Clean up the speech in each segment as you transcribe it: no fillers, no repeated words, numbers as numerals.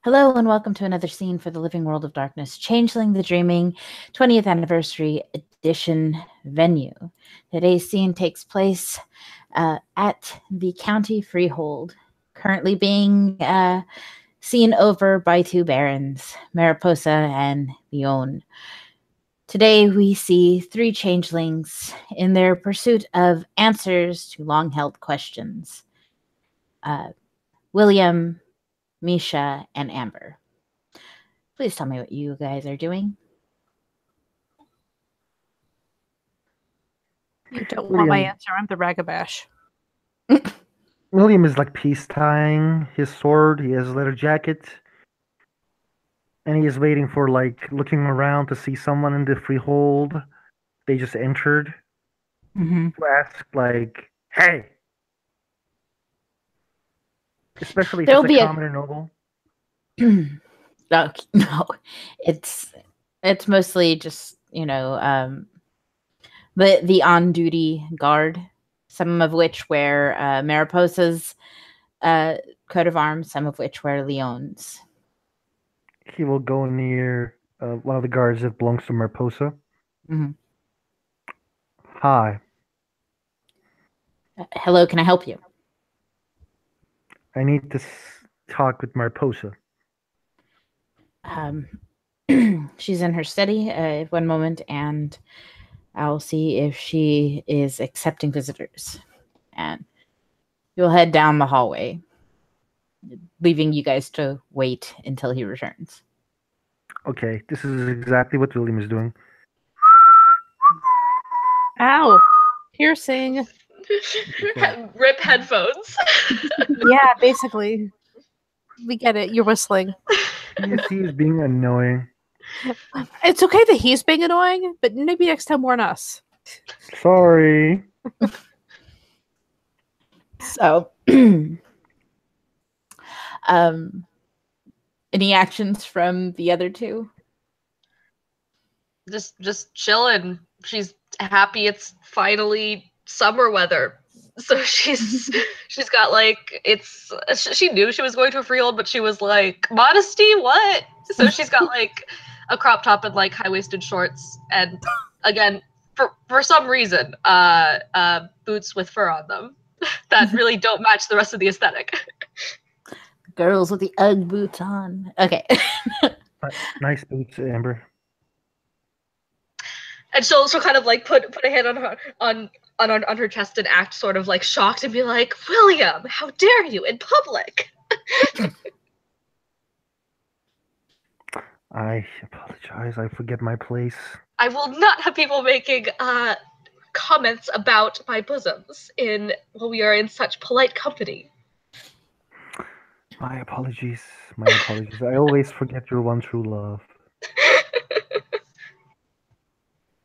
Hello and welcome to another scene for the Living World of Darkness, Changeling the Dreaming 20th Anniversary Edition venue. Today's scene takes place at the county freehold, currently being seen over by two barons, Mariposa and Leon. Today we see three changelings in their pursuit of answers to long-held questions. William, Misha, and Amber. Please tell me what you guys are doing. You don't want my answer. I'm the Ragabash. William is like peace-tying his sword. He has a leather jacket. And he is waiting for, looking around to see someone in the freehold they just entered. Mm-hmm. To ask, hey! Especially if There'll it's be a commoner noble. No, it's mostly just, the on-duty guard, some of which wear Mariposa's coat of arms, some of which wear Leon's. He will go near one of the guards that belongs to Mariposa. Mm-hmm. Hi. Hello, can I help you? I need to talk with Mariposa. She's in her study. One moment, and I'll see if she is accepting visitors. And you'll head down the hallway, leaving you guys to wait until he returns. Okay, this is exactly what William is doing. Ow! Piercing. Rip headphones. Yeah, basically. We get it. You're whistling. He's being annoying. It's okay that he's being annoying, but maybe next time warn us. Sorry. So, any actions from the other two? Just chilling. She's happy it's finally summer weather. So she's got she knew she was going to a freehold, but she was like, modesty, what? So she's got a crop top and high-waisted shorts, and again, for some reason, boots with fur on them that really don't match the rest of the aesthetic. Girls with the Ugg boots on. Okay. Nice boots, Amber. And she'll kind of put a hand on her chest and act sort of shocked and be like, William, how dare you in public? I apologize. I forget my place. I will not have people making comments about my bosoms when we are in such polite company. My apologies. My apologies. I always forget your one true love.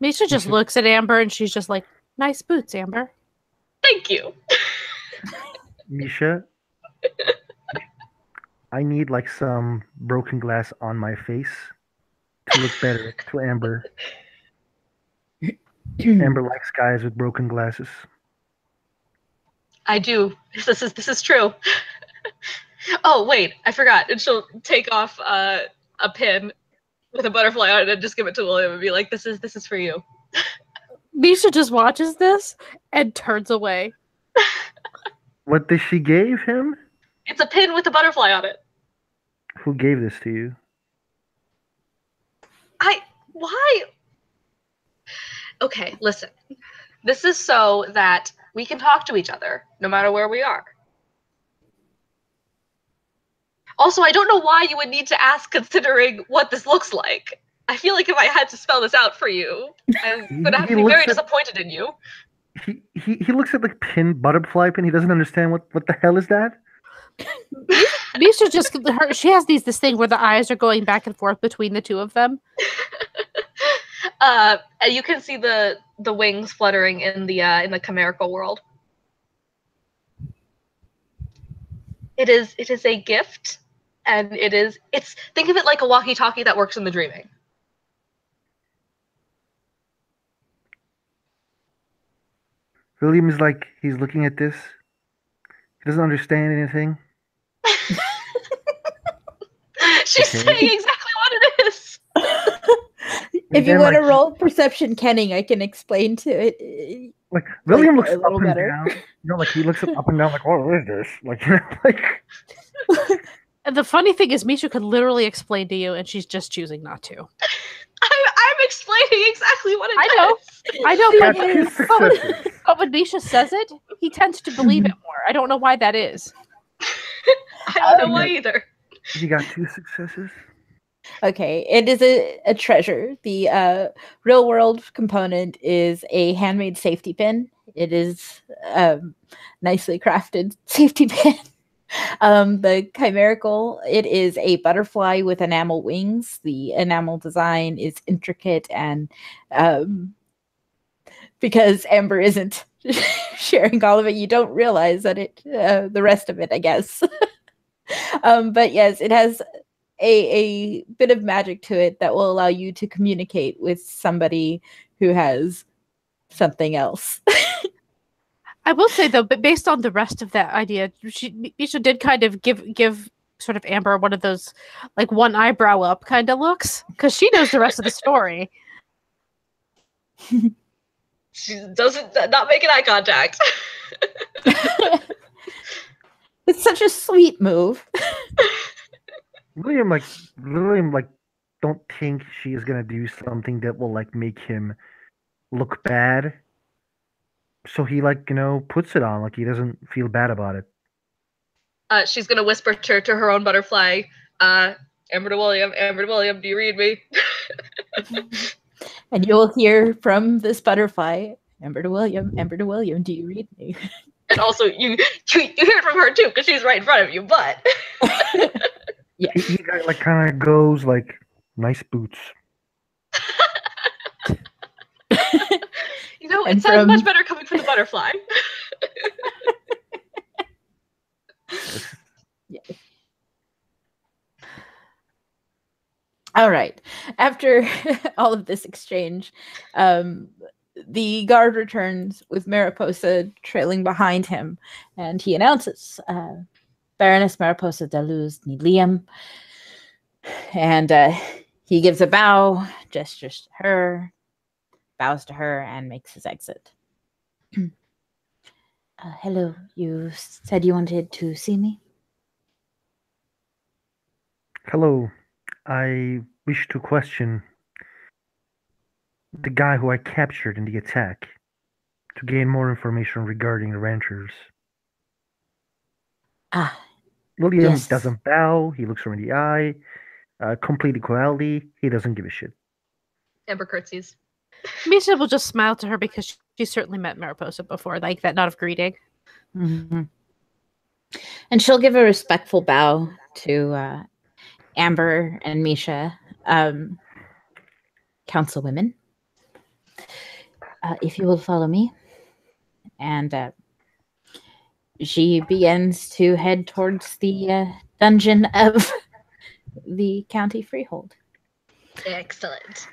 Misha just looks at Amber and she's just like, nice boots, Amber. Thank you. Misha, I need some broken glass on my face to look better to Amber. Amber likes guys with broken glasses. I do. This is true. Oh wait, I forgot. And she'll take off a pin with a butterfly on it and just give it to William and be like, "This is for you." Misha just watches this and turns away. What did she gave him? It's a pin with a butterfly on it. Who gave this to you? Why? Okay, listen. This is so that we can talk to each other no matter where we are. Also, I don't know why you would need to ask considering what this looks like. I feel like if I had to spell this out for you, I'm going to have to be very disappointed in you. He looks at the pin, butterfly pin. He doesn't understand what the hell is that? Misha she has this thing where the eyes are going back and forth between the two of them. You can see the wings fluttering in the chimerical world. It is a gift, and it's think of it like a walkie-talkie that works in the dreaming. William is he's looking at this. He doesn't understand anything. She's Okay. saying exactly what it is. If you then, want to like, roll perception kenning, I can explain to it. Like William like, looks a up little and better. down. Like he looks up and down, like, what is this? Like, like. And the funny thing is, Misha could literally explain to you, and she's just choosing not to. I'm explaining exactly what it I know. does. I know, Got but, two successes. but when Misha says it, he tends to believe it more. I don't know why that is. I don't know why either. You got two successes. Okay, it is a treasure. The real world component is a handmade safety pin. It is nicely crafted safety pin. The chimerical, it is a butterfly with enamel wings. The enamel design is intricate, and because Amber isn't sharing all of it, you don't realize that the rest of it, I guess. But yes, it has a bit of magic to it that will allow you to communicate with somebody who has something else. I will say though, but based on the rest of that idea, Misha did kind of give sort of Amber one of those like one eyebrow up kind of looks, because she knows the rest of the story. She doesn't not making eye contact. It's such a sweet move. William, don't think she is gonna do something that will like make him look bad. So he puts it on, like he doesn't feel bad about it. She's gonna whisper to her own butterfly, Amber to William, do you read me? And you'll hear from this butterfly, Amber to William, do you read me? And also, you hear it from her too, because she's right in front of you. But Yeah. He kind of goes like, nice boots. It sounds much better coming from the butterfly. Yeah. All right. After all of this exchange, the guard returns with Mariposa trailing behind him, and he announces, Baroness Mariposa de Luz need Liam. And he gives a bow, gestures to her, bows to her, and makes his exit. Hello, you said you wanted to see me? Hello, I wish to question the guy who I captured in the attack to gain more information regarding the ranchers. Ah, William yes. doesn't bow, he looks her in the eye, complete equality, he doesn't give a shit. Amber curtsies. Misha will just smile to her because she certainly met Mariposa before, like that nod of greeting. Mm-hmm. And she'll give a respectful bow to Amber and Misha, councilwomen. If you will follow me. And she begins to head towards the dungeon of the county freehold. Excellent.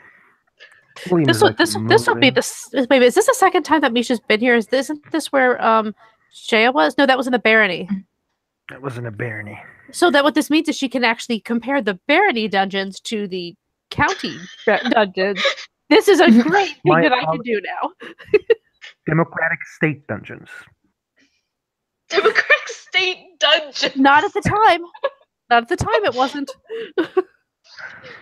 This will be this. Maybe is this the second time that Misha's been here? Isn't this where Shea was? No, that was in the barony. That wasn't a barony. So that what this means is she can actually compare the barony dungeons to the county dungeons. This is a great thing that I can do now. Democratic state dungeons. Democratic state dungeons. Not at the time. Not at the time. It wasn't.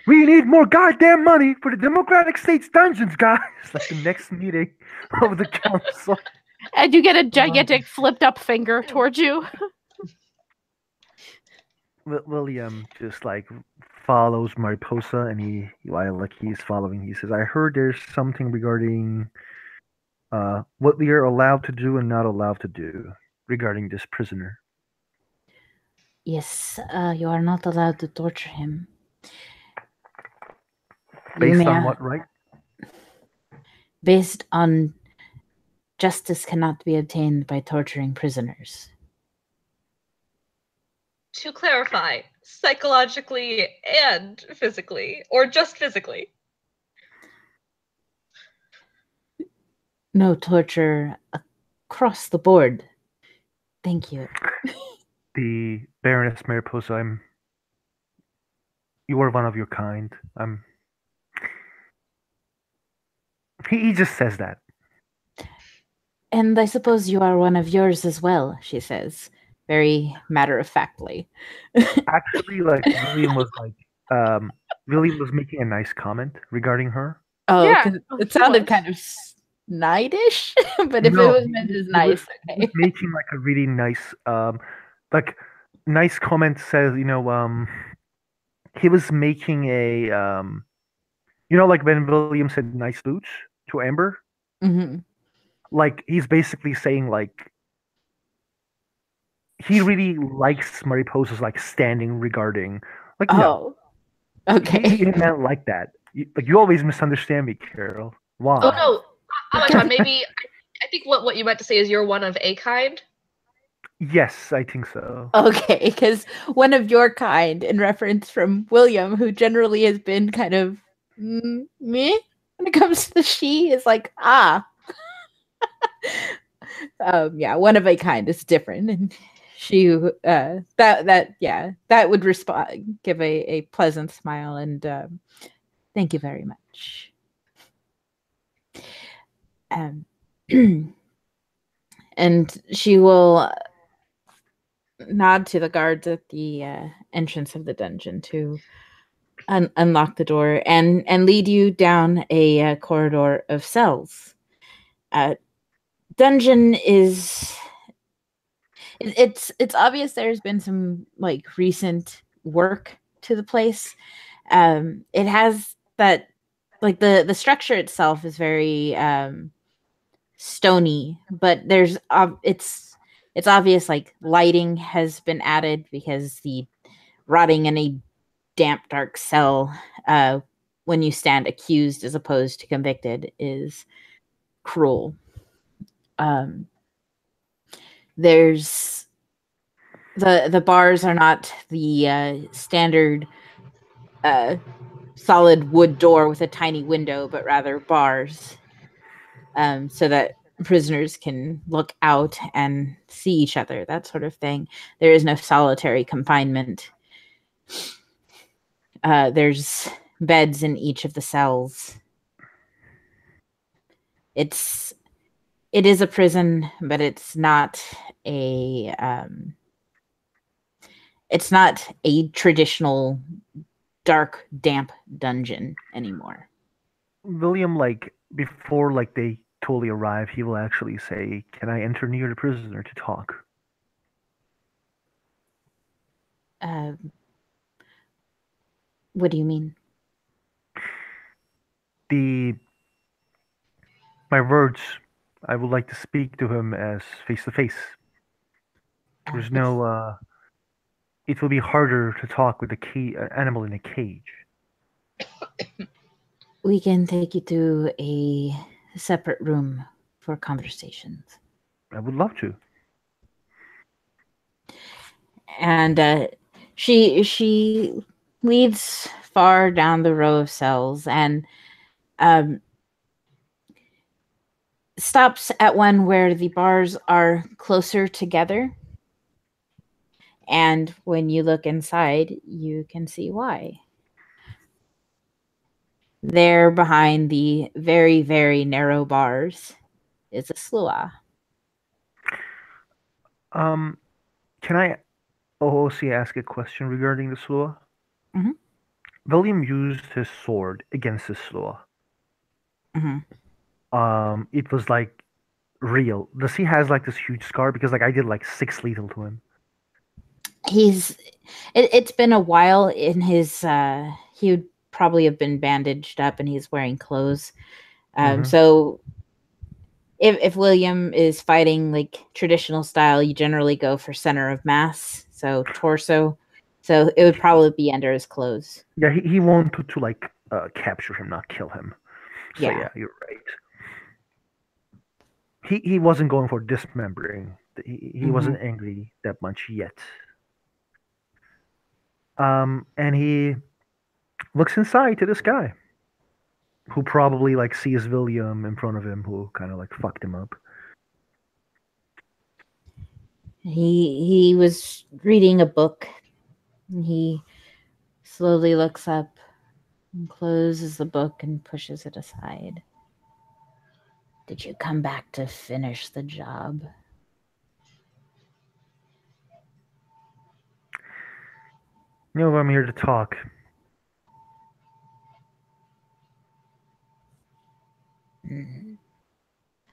We need more goddamn money for the Democratic States dungeons, guys. Like the next meeting of the council. And you get a gigantic flipped up finger towards you. William just like follows Mariposa, and while he's following, he says, "I heard there's something regarding what we are allowed to do and not allowed to do regarding this prisoner." Yes, you are not allowed to torture him. Based on what, right? Based on justice cannot be obtained by torturing prisoners. To clarify, psychologically and physically, or just physically? No torture across the board. Thank you. The Baroness Mariposa, You are one of your kind. He just says that. And I suppose you are one of yours as well, she says, very matter-of-factly. Actually, William was making a nice comment regarding her. Oh, Yeah. because Oh, it he sounded was. kind of snide-ish, but if it No, was meant as nice, he was okay. making like a really nice, like nice comment. Says, he was making a, like when William said "nice boots" to Amber, Hmm. like he's basically saying like he really likes Mariposa's like standing regarding, like no, Oh, okay. he meant like that. You always misunderstand me, Carol. Oh Why? no, Amachan, maybe I think what you meant to say is you're one of a kind. Yes, I think so. Okay, because one of your kind, in reference from William, who generally has been kind of me when it comes to she, is like, yeah, one of a kind is different, and she that would respond, give a pleasant smile, and thank you very much. Um, and she will nod to the guards at the entrance of the dungeon to unlock the door and lead you down a corridor of cells. Dungeon is it's obvious there's been some like recent work to the place. It has that like the structure itself is very stony, but it's obvious like lighting has been added because the rotting in a damp, dark cell when you stand accused as opposed to convicted is cruel. There's the bars are not the standard solid wood door with a tiny window, but rather bars, so that prisoners can look out and see each other, that sort of thing. There is no solitary confinement. There's beds in each of the cells. It is a prison, but it's not a traditional dark, damp dungeon anymore. William, like before, like they totally arrive, he will actually say, "Can I enter near the prisoner to talk?" Um, what do you mean? The My words, I would like to speak to him as face to face. There's no. It will be harder to talk with animal in a cage. We can take you to a separate room for conversations. I would love to. And she leads far down the row of cells and stops at one where the bars are closer together. And when you look inside, you can see why. There behind the very, very narrow bars is a slua. Can I also ask a question regarding the Slua? Mm-hmm. William used his sword against the Slua. Mm-hmm. It was like real. Does he has like this huge scar? Because like I did like 6 lethal to him. It's been a while in his he would probably have been bandaged up and he's wearing clothes. So if William is fighting like traditional style, you generally go for center of mass, so torso. So it would probably be under his clothes. Yeah, he wanted to like capture him, not kill him. So yeah, you're right. He wasn't going for dismembering. He wasn't angry that much yet. And he looks inside to this guy who probably like sees William in front of him, who kind of like fucked him up. He was reading a book. He slowly looks up and closes the book and pushes it aside. Did you come back to finish the job? No, I'm here to talk.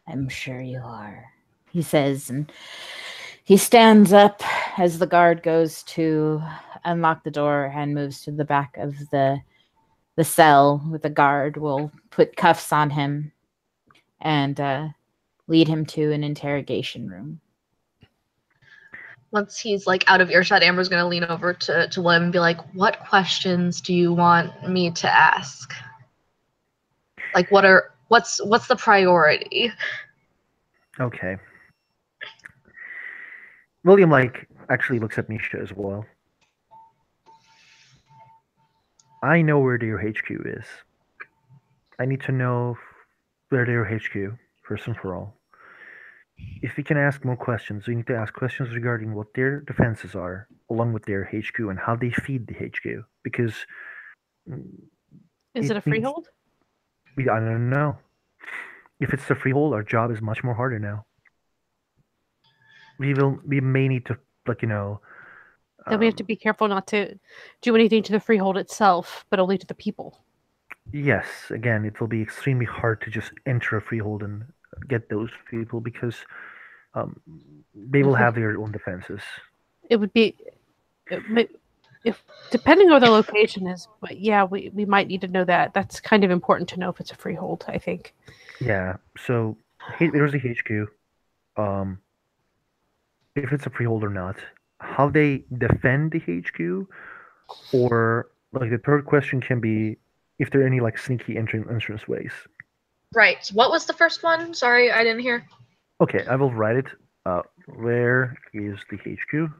I'm sure you are, he says, and he stands up as the guard goes to unlock the door and moves to the back of the cell with the guard. Will put cuffs on him and lead him to an interrogation room. Once he's like out of earshot, Amber's gonna lean over to William and be like, "What questions do you want me to ask? Like, what's the priority?" Okay. William, like, actually looks at Misha as well. I know where their HQ is. I need to know where their HQ, first and for all. If we can ask more questions, we need to ask questions regarding what their defenses are, along with their HQ and how they feed the HQ. Because Is it a freehold? I don't know. If it's a freehold, our job is much more harder now. We may need to, like, you know. Then we have to be careful not to do anything to the freehold itself, but only to the people. Yes, again, it will be extremely hard to just enter a freehold and get those people because they will have their own defenses. It would be, if depending on where the location is, but yeah, we might need to know that. That's kind of important to know if it's a freehold, I think. Yeah, so there's a HQ. If it's a freehold or not, how they defend the HQ, or like the third question can be if there are any like sneaky entrance ways. Right. What was the first one? Sorry, I didn't hear. Okay, I will write it. Where is the HQ?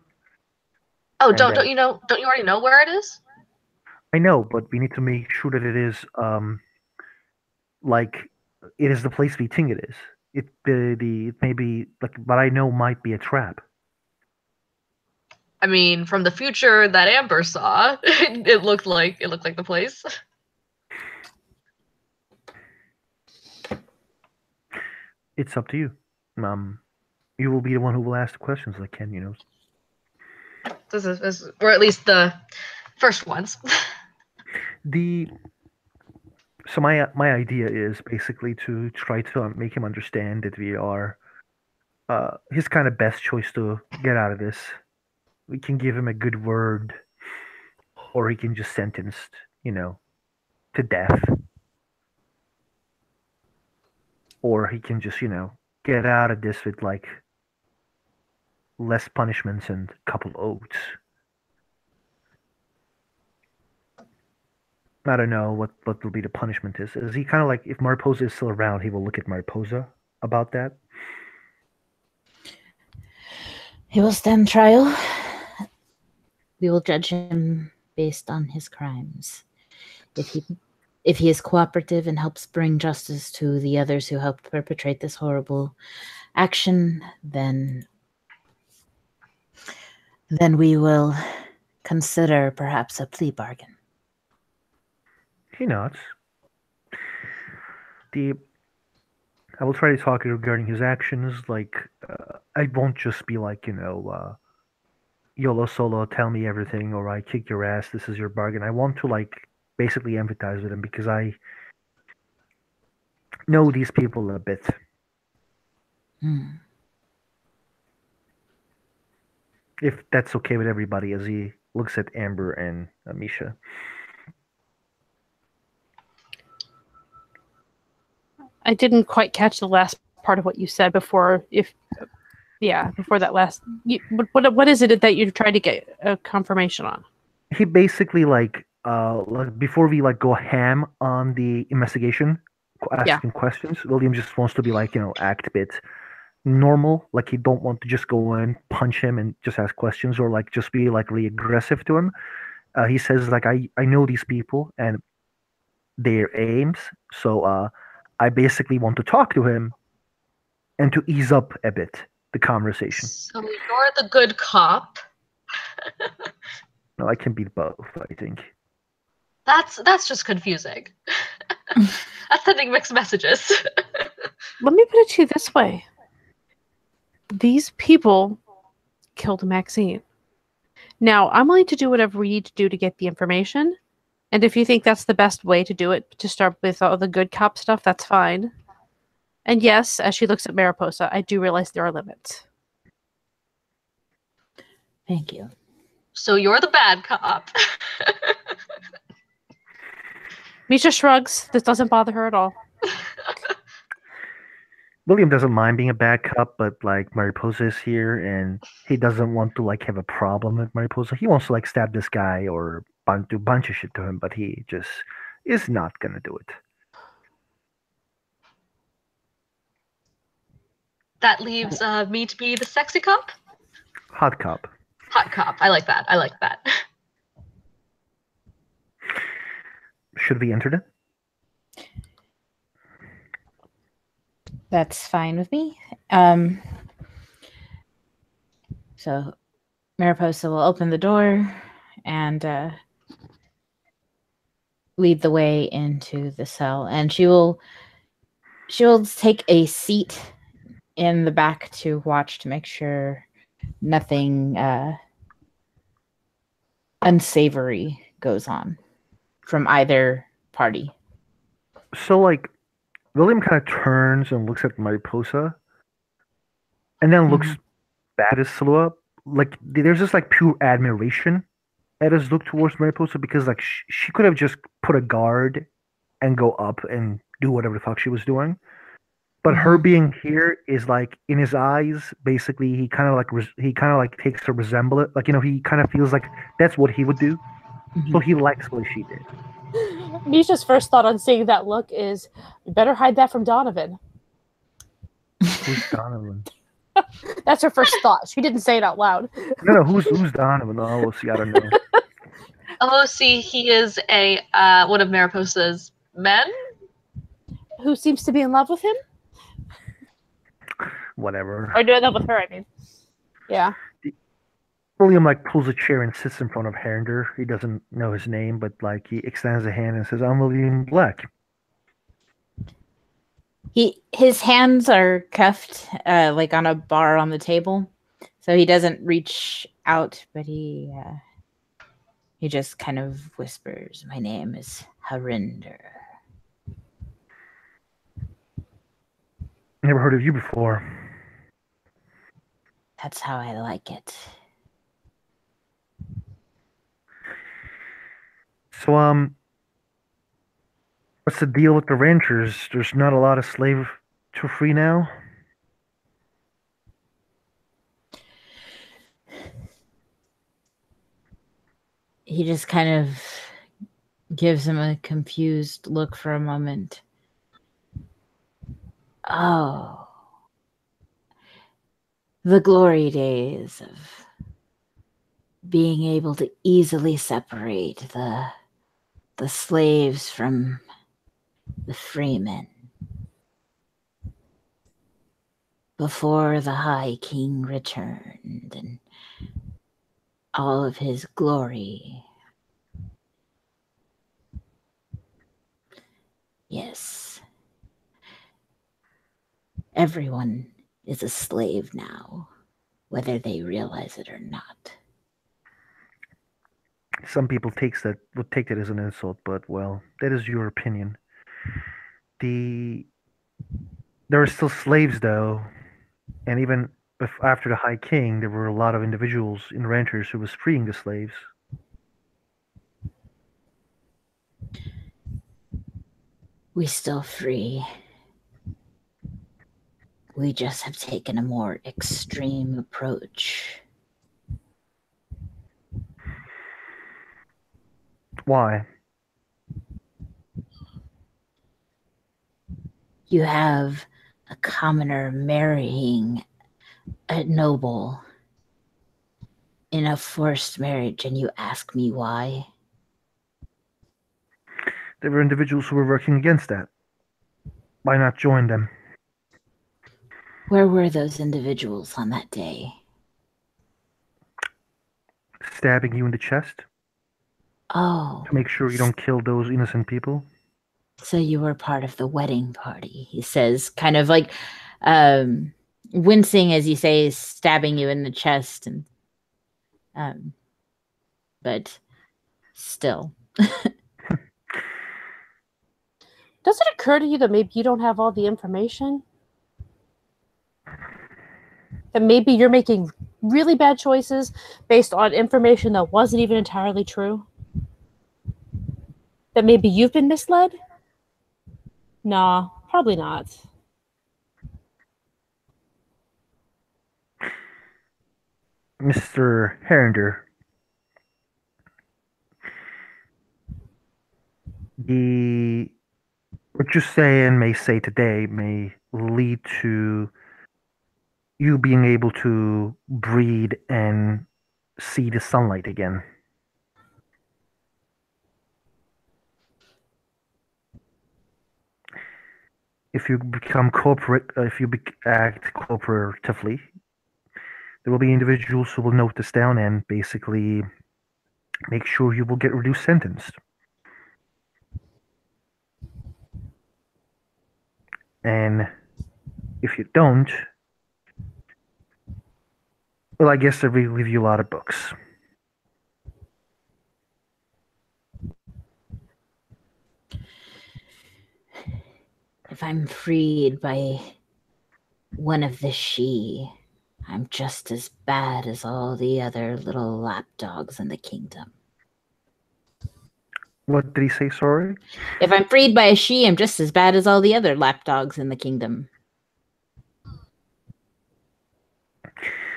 Oh, And don't you know? Don't you already know where it is? I know, but we need to make sure that it is like it is the place we think it is. It may be like, but I know might be a trap. I mean, from the future that Amber saw, it looked like the place. It's up to you. You will be the one who will ask the questions, like Ken, you know. This is or at least the first ones. So my idea is basically to try to make him understand that we are his kind of best choice to get out of this. We can give him a good word, or he can just sentenced, you know, to death, or he can just, you know, get out of this with like less punishments and a couple oaths. I don't know what will be the punishment is. Is he kind of like, if Mariposa is still around, he will look at Mariposa about that? He will stand trial. We will judge him based on his crimes. If he is cooperative and helps bring justice to the others who helped perpetrate this horrible action, then we will consider perhaps a plea bargain. He nods. I will try to talk regarding his actions. Like, I won't just be like, you know, YOLO solo, tell me everything, or I kick your ass, this is your bargain. I want to, like, basically empathize with him because I know these people a bit. If that's okay with everybody, as he looks at Amber and Misha. I didn't quite catch the last part of what you said before. Before that last. What is it that you're trying to get a confirmation on? He basically like before we like go ham on the investigation, asking questions. William just wants to be like, you know, act a bit normal. Like he don't want to just go and punch him and just ask questions, or like just be like really aggressive to him. He says like, I know these people and their aims, so I basically want to talk to him and to ease up a bit the conversation. So you're the good cop. No, I can be both, I think. That's just confusing. That's sending mixed messages. Let me put it to you this way. These people killed Maxine. Now, I'm willing to do whatever we need to do to get the information. And if you think that's the best way to do it, to start with all the good cop stuff, that's fine. And yes, as she looks at Mariposa, I do realize there are limits. Thank you. So you're the bad cop. Misha shrugs. This doesn't bother her at all. William doesn't mind being a bad cop, but like Mariposa is here, and he doesn't want to like have a problem with Mariposa. He wants to like stab this guy or do a bunch of shit to him, but he just is not gonna do it. That leaves me to be the sexy cop. Hot cop. Hot cop. I like that. I like that. Should we enter it? That's fine with me. So Mariposa will open the door and lead the way into the cell, and she will take a seat in the back to watch to make sure nothing unsavory goes on from either party. So like William kind of turns and looks at Mariposa, and then looks back at his silhouette. Like there's just like pure admiration at his look towards Mariposa, because like she could have just put a guard and go up and do whatever the fuck she was doing, but her being here is like in his eyes. Basically, he kind of like takes a resemblance. Like, you know, he kind of feels like that's what he would do. So he likes what she did. Misha's first thought on seeing that look is, you better hide that from Donovan. Who's Donovan? That's her first thought. She didn't say it out loud. No, who's Donovan? Oh, we'll see. I don't know. Oh, see, he is a one of Mariposa's men. Who seems to be in love with him? Whatever. Or in love with her, I mean. Yeah. William like pulls a chair and sits in front of Herender. He doesn't know his name, but like he extends a hand and says, "I'm William Black." His hands are cuffed like on a bar on the table, so he doesn't reach out, but he just kind of whispers, "My name is Harinder." Never heard of you before. That's how I like it. So, what's the deal with the ranchers? There's not a lot of slave to free now? He just kind of gives him a confused look for a moment. Oh. The glory days of being able to easily separate the slaves from the freemen. Before the High King returned and all of his glory. Yes. Everyone is a slave now, whether they realize it or not. Some people would take that as an insult, but well, that is your opinion. There are still slaves, though, and even after the High King, there were a lot of individuals in ranchers who was freeing the slaves. We still free. We just have taken a more extreme approach. Why? You have a commoner marrying a noble in a forced marriage, and you ask me why? There were individuals who were working against that. Why not join them? Where were those individuals on that day? Stabbing you in the chest? Oh, to make sure you don't kill those innocent people. so you were part of the wedding party, he says, kind of like um, wincing as you say, stabbing you in the chest, and but still. Does it occur to you that maybe you don't have all the information? That maybe you're making really bad choices based on information that wasn't even entirely true? That maybe you've been misled? Nah, probably not. Mr. Herringer, what you say and may say today may lead to you being able to breathe and see the sunlight again. If you become act cooperatively, there will be individuals who will note this down and basically make sure you will get reduced sentence. And if you don't, well, I guess they will leave you a lot of books. If I'm freed by one of the she, I'm just as bad as all the other little lapdogs in the kingdom. What did he say, sorry? If I'm freed by a she, I'm just as bad as all the other lapdogs in the kingdom.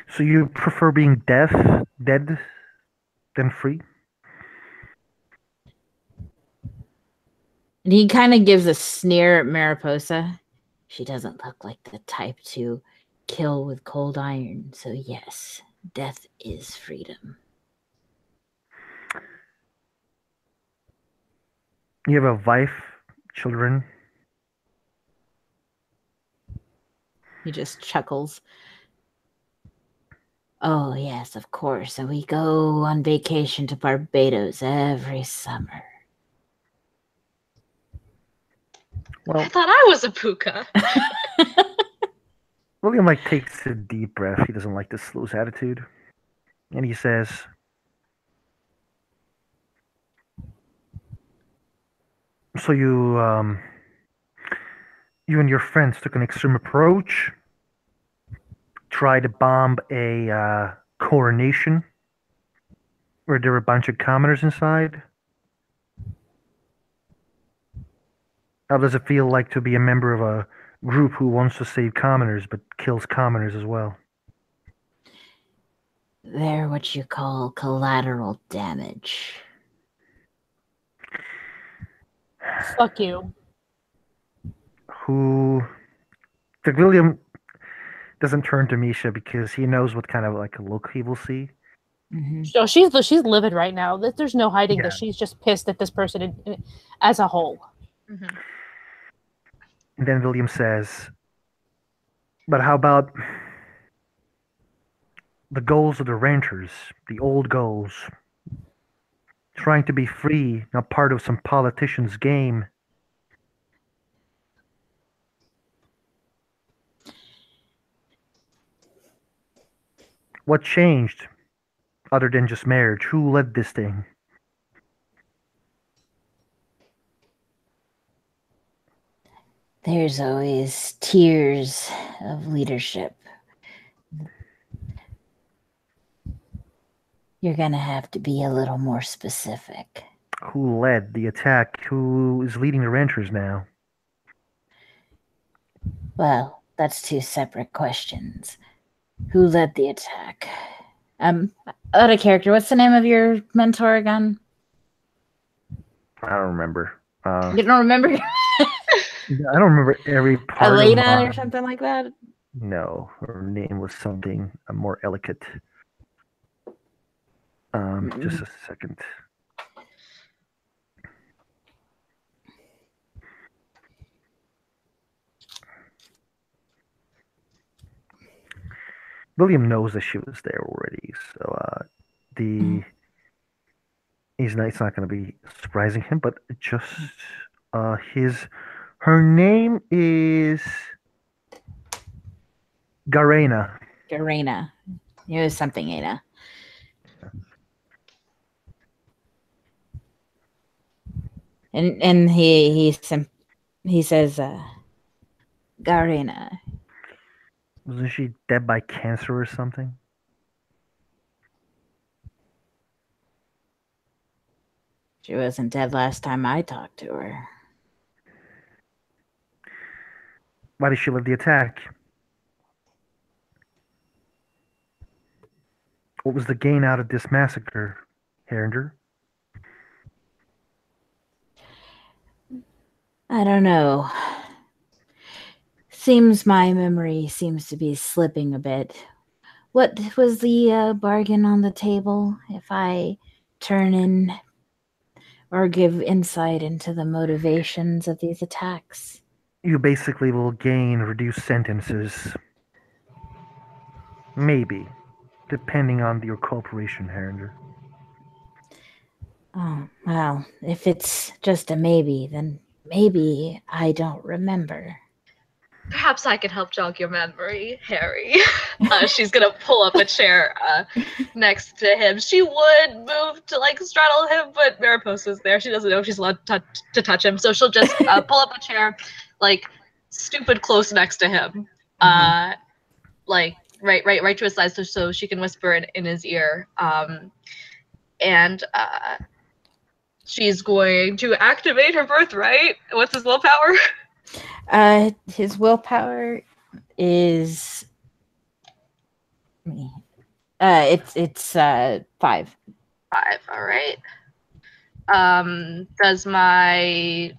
So you prefer being dead, than free? And he kind of gives a sneer at Mariposa. She doesn't look like the type to kill with cold iron, so yes, death is freedom. You have a wife, children. He just chuckles. Oh, yes, of course. And we go on vacation to Barbados every summer. I Well, thought I was a puka. William takes a deep breath. He doesn't like this loose attitude, and he says, "So you and your friends took an extreme approach, tried to bomb a coronation where there were a bunch of commoners inside. How does it feel like to be a member of a group who wants to save commoners but kills commoners as well?" They're what you call collateral damage. Fuck you. William doesn't turn to Misha because he knows what kind of like a look he will see. Mm-hmm. So she's livid right now. There's no hiding that Yeah. she's just pissed at this person as a whole. Mm-hmm. And then William says, "But how about the goals of the ranchers, the old goals? Trying to be free, not part of some politician's game." What changed other than just marriage? Who led this thing? There's always tiers of leadership. You're going to have to be a little more specific. Who led the attack? Who is leading the ranchers now? Well, that's two separate questions. Who led the attack? Out of character, what's the name of your mentor again? I don't remember. You don't remember? I don't remember every part Elena of or mine. something like that? No, her name was something more elegant. Just a second. William knows that she was there already, so the It's not going to be surprising him, but just her name is Garena. Garena. It was something, Ada. And he says, Garena. Wasn't she dead by cancer or something? She wasn't dead last time I talked to her. Why did she lead the attack? What was the gain out of this massacre, Herringer? I don't know. Seems my memory seems to be slipping a bit. What was the bargain on the table? If I turn in or give insight into the motivations of these attacks? You basically will gain reduced sentences. Maybe, depending on your cooperation, Herringer. Oh, well, if it's just a maybe, then maybe I don't remember. Perhaps I can help jog your memory, Harry. She's gonna pull up a chair next to him. She would move to like straddle him, but Mariposa's there. She doesn't know if she's allowed to touch him, so she'll just pull up a chair, like stupid close next to him, like right to his side, so she can whisper in his ear. And she's going to activate her birthright. What's his willpower? His willpower is it's 5. 5. All right. Does my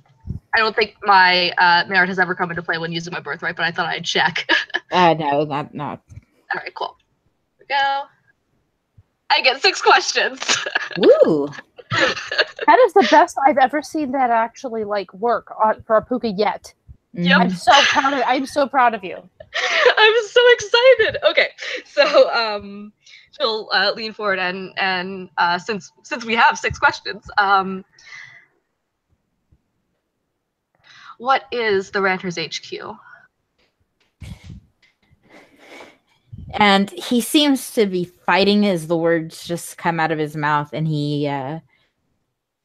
I don't think my merit has ever come into play when using my birthright, but I thought I'd check. No, not. All right, cool. Here we go. I get 6 questions. Woo! That is the best I've ever seen that actually like work for a puka yet. Yep. I'm so proud of. I'm so proud of you. I'm so excited. Okay, so she'll lean forward and since we have 6 questions, what is the Ranter's HQ? And he seems to be fighting as the words just come out of his mouth, and he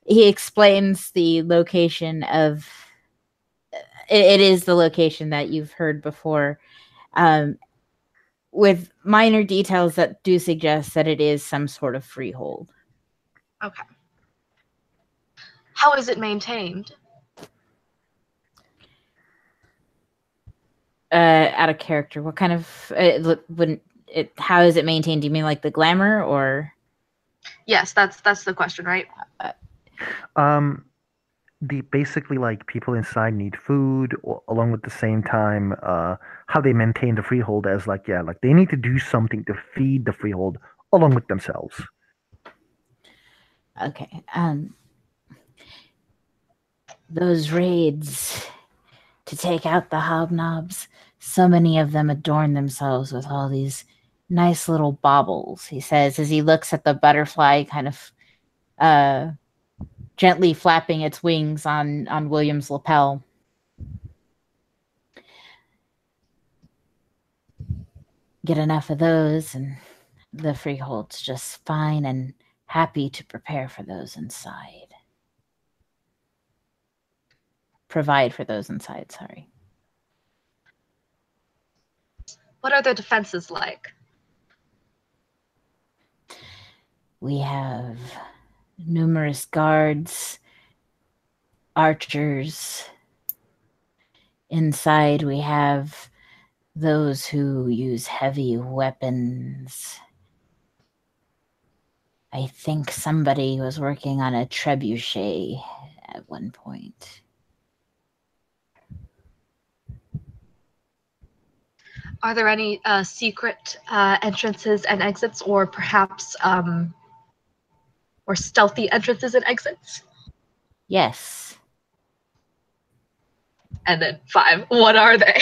explains the location of. It is the location that you've heard before, with minor details that do suggest that it is some sort of freehold. Okay. How is it maintained? Out of character, what kind of wouldn't it? How is it maintained? Do you mean like the glamour, or? Yes, that's the question, right? The basically like people inside need food, along with the same time, how they maintain the freehold as like they need to do something to feed the freehold along with themselves. Okay. Those raids to take out the hobnobs, so many of them adorn themselves with all these nice little baubles, he says as he looks at the butterfly kind of gently flapping its wings on William's lapel. Get enough of those and the freehold's just fine and happy to prepare for those inside. Provide for those inside, sorry. What are their defenses like? We have numerous guards, archers. Inside we have those who use heavy weapons. I think somebody was working on a trebuchet at one point. Are there any secret entrances and exits, or perhaps or stealthy entrances and exits? Yes. And then 5. What are they?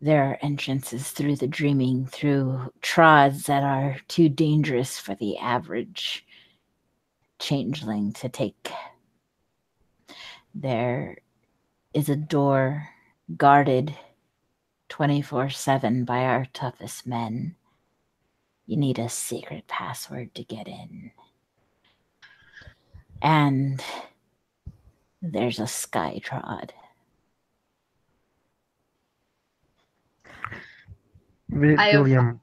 There are entrances through the dreaming, through trods that are too dangerous for the average changeling to take. There is a door guarded 24/7 by our toughest men. You need a secret password to get in. And there's a skytrod. William.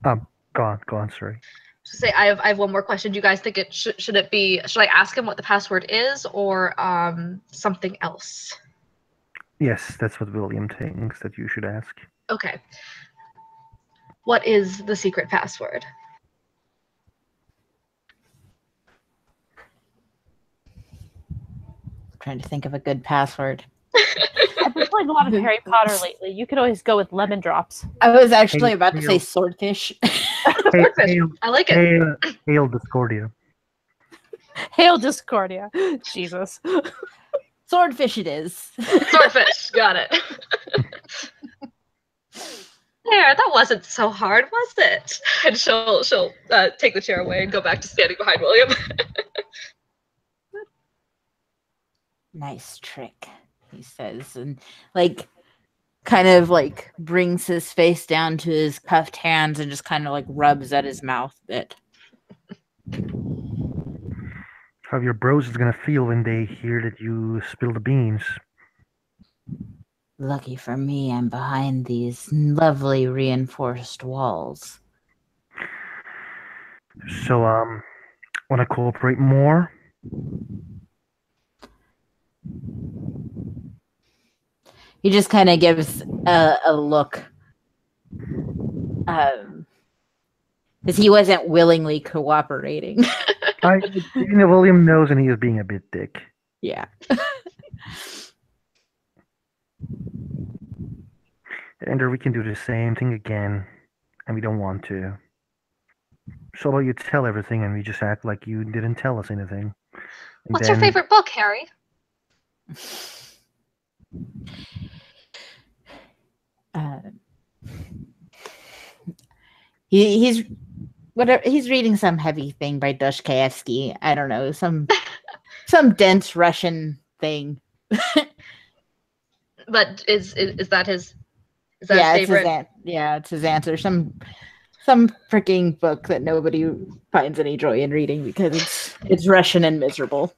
Go on, sorry. Say I have one more question. Do you guys think it should it be, should I ask him what the password is or something else? Yes, that's what William thinks that you should ask. Okay. What is the secret password? I'm trying to think of a good password. I've been playing a lot of Harry Potter lately. You could always go with lemon drops. I was actually about to say swordfish. Swordfish. I like it. Hail Discordia. Hail Discordia. Jesus. Swordfish it is. Swordfish. Got it. There, that wasn't so hard, was it? And she'll take the chair away and go back to standing behind William. Nice trick, he says, and kind of brings his face down to his cuffed hands and just kind of rubs at his mouth a bit. How your bros is gonna feel when they hear that you spill the beans. Lucky for me, I'm behind these lovely reinforced walls. So, wanna cooperate more? He just kind of gives a look. Because he wasn't willingly cooperating. William knows and he is being a bit dick. Yeah. And we can do the same thing again, and we don't want to. So about you tell everything and we just act like you didn't tell us anything. What's your favorite book, Harry? He's reading some heavy thing by Dostoevsky. I don't know, some dense Russian thing. But is that his? Is that his favorite? It's his answer. Some freaking book that nobody finds any joy in reading because it's Russian and miserable.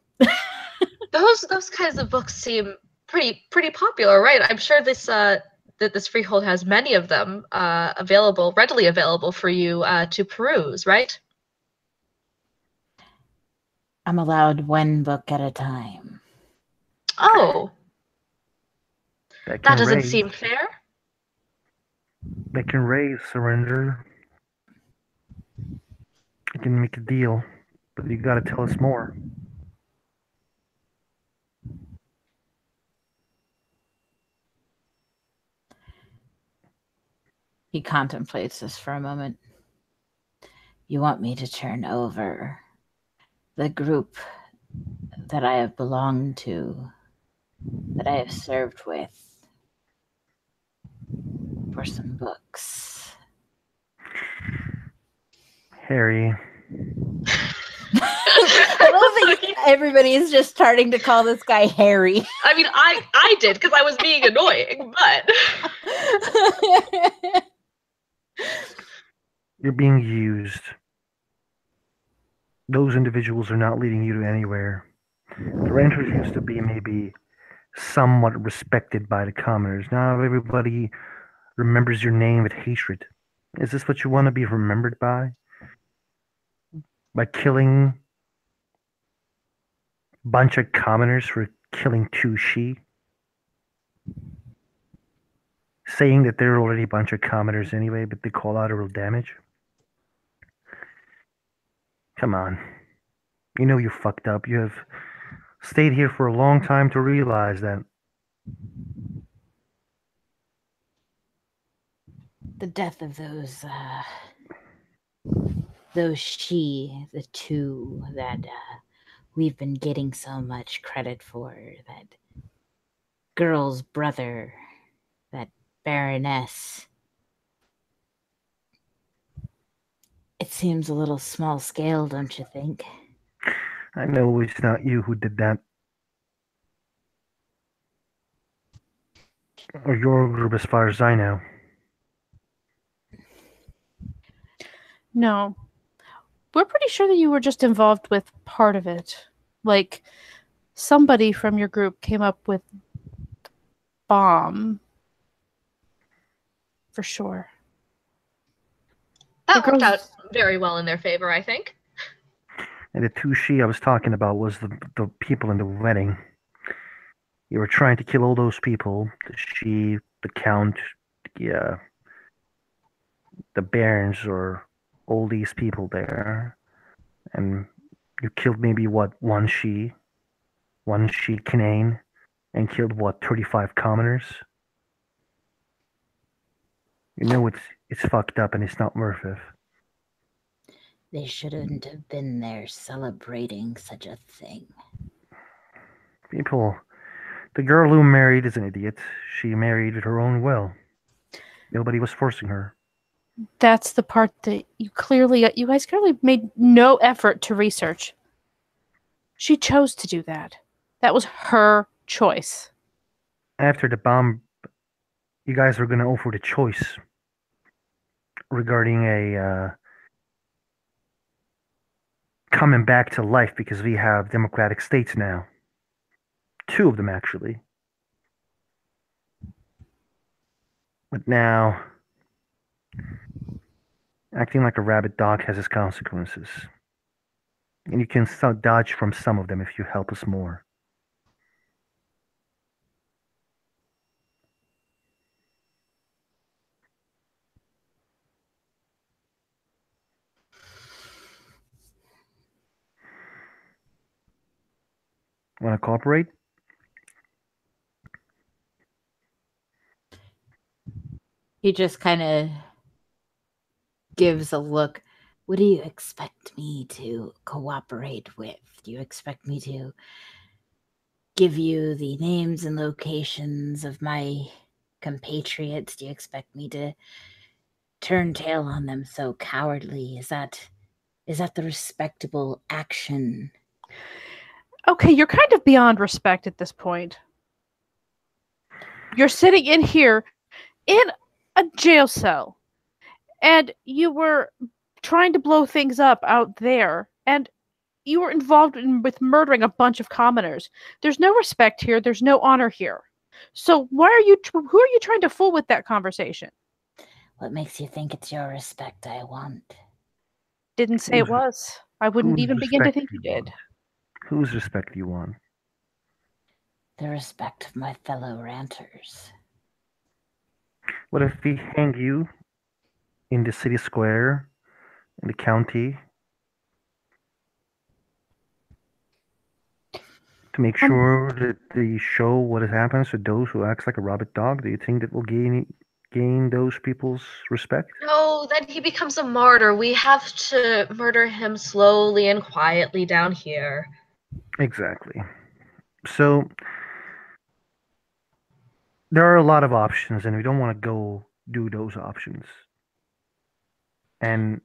Those kinds of books seem pretty popular, right? I'm sure this that this freehold has many of them readily available for you to peruse, right? I'm allowed one book at a time. Oh, that doesn't seem fair. They can raise, surrender. You can make a deal, but you gotta tell us more. He contemplates this for a moment. You want me to turn over the group that I have belonged to, that I have served with, for some books? Harry. I don't think everybody is just starting to call this guy Harry. I mean, I did because I was being annoying, but You're being used. Those individuals are not leading you to anywhere. The renters used to be maybe somewhat respected by the commoners. Now everybody remembers your name with hatred. Is this what you want to be remembered by? By killing a bunch of commoners for killing 2 she? Saying that they're already a bunch of commoners anyway, but they call out a real damage? Come on. You know you fucked up. You have stayed here for a long time to realize that. The death of those she, the 2 that we've been getting so much credit for, that girl's brother, that Baroness. It seems a little small scale, don't you think? I know it's not you who did that. Or your group, as far as I know. No. We're pretty sure that you were just involved with part of it. Like, somebody from your group came up with bomb. For sure. That The worked out girls- very well in their favor, I think. And the two she I was talking about was the people in the wedding. You were trying to kill all those people. The she, the count, yeah, the barons, or all these people there. And you killed maybe what, one she Canaan, and killed what, 35 commoners? You know it's fucked up and it's not worth it. They shouldn't have been there celebrating such a thing. People, the girl who married is an idiot. She married at her own will. Nobody was forcing her. That's the part that you guys clearly made no effort to research. She chose to do that. That was her choice. After the bomb, you guys were going to offer the choice regarding a coming back to life because we have democratic states now. 2 of them, actually. But now, acting like a rabid dog has its consequences. And you can dodge from some of them if you help us more. Want to cooperate? He just kind of gives a look. What do you expect me to cooperate with? Do you expect me to give you the names and locations of my compatriots? Do you expect me to turn tail on them so cowardly? Is that the respectable action? Okay, you're kind of beyond respect at this point. You're sitting in here in a jail cell, and you were trying to blow things up out there, and you were involved with murdering a bunch of commoners. There's no respect here. There's no honor here. So who are you trying to fool with that conversation? What makes you think it's your respect I want? Didn't say it was. I wouldn't even begin to think you did. Whose respect do you want? The respect of my fellow ranters. What if we hang you in the city square, in the county, to make sure that they show what happens to those who acts like a rabid dog? Do you think that will gain those people's respect? No, then he becomes a martyr. We have to murder him slowly and quietly down here. Exactly. So there are a lot of options, and we don't want to go do those options. And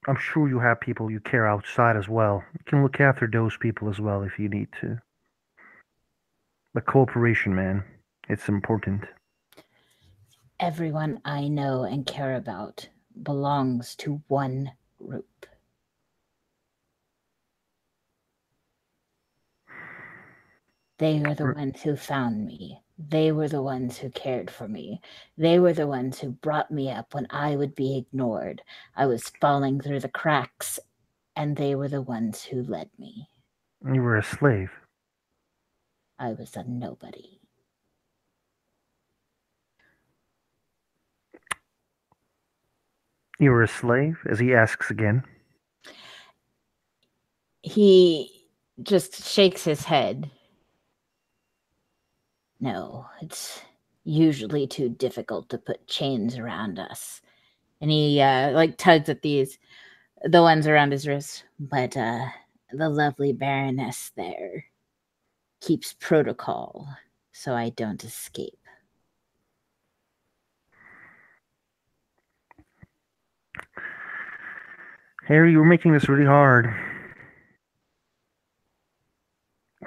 I'm sure you have people you care outside as well. You can look after those people as well if you need to. But cooperation, man, it's important. Everyone I know and care about belongs to one group. They are the ones who found me. They were the ones who cared for me. They were the ones who brought me up when I would be ignored. I was falling through the cracks, and they were the ones who led me. You were a slave. I was a nobody. You were a slave, as he asks again. He just shakes his head. No, it's usually too difficult to put chains around us. And he tugs at the ones around his wrist. But the lovely Baroness there keeps protocol. so I don't escape. Harry, you're making this really hard.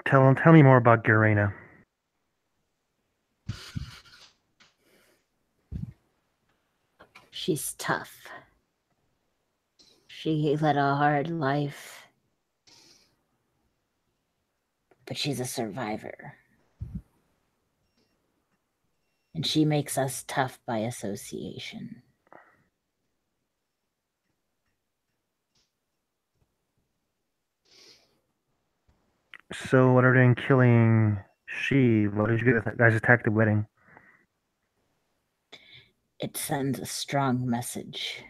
Tell me more about Garena. She's tough. She led a hard life, but she's a survivor. And she makes us tough by association. So, other than killing she, why did you guys attack the wedding? It sends a strong message.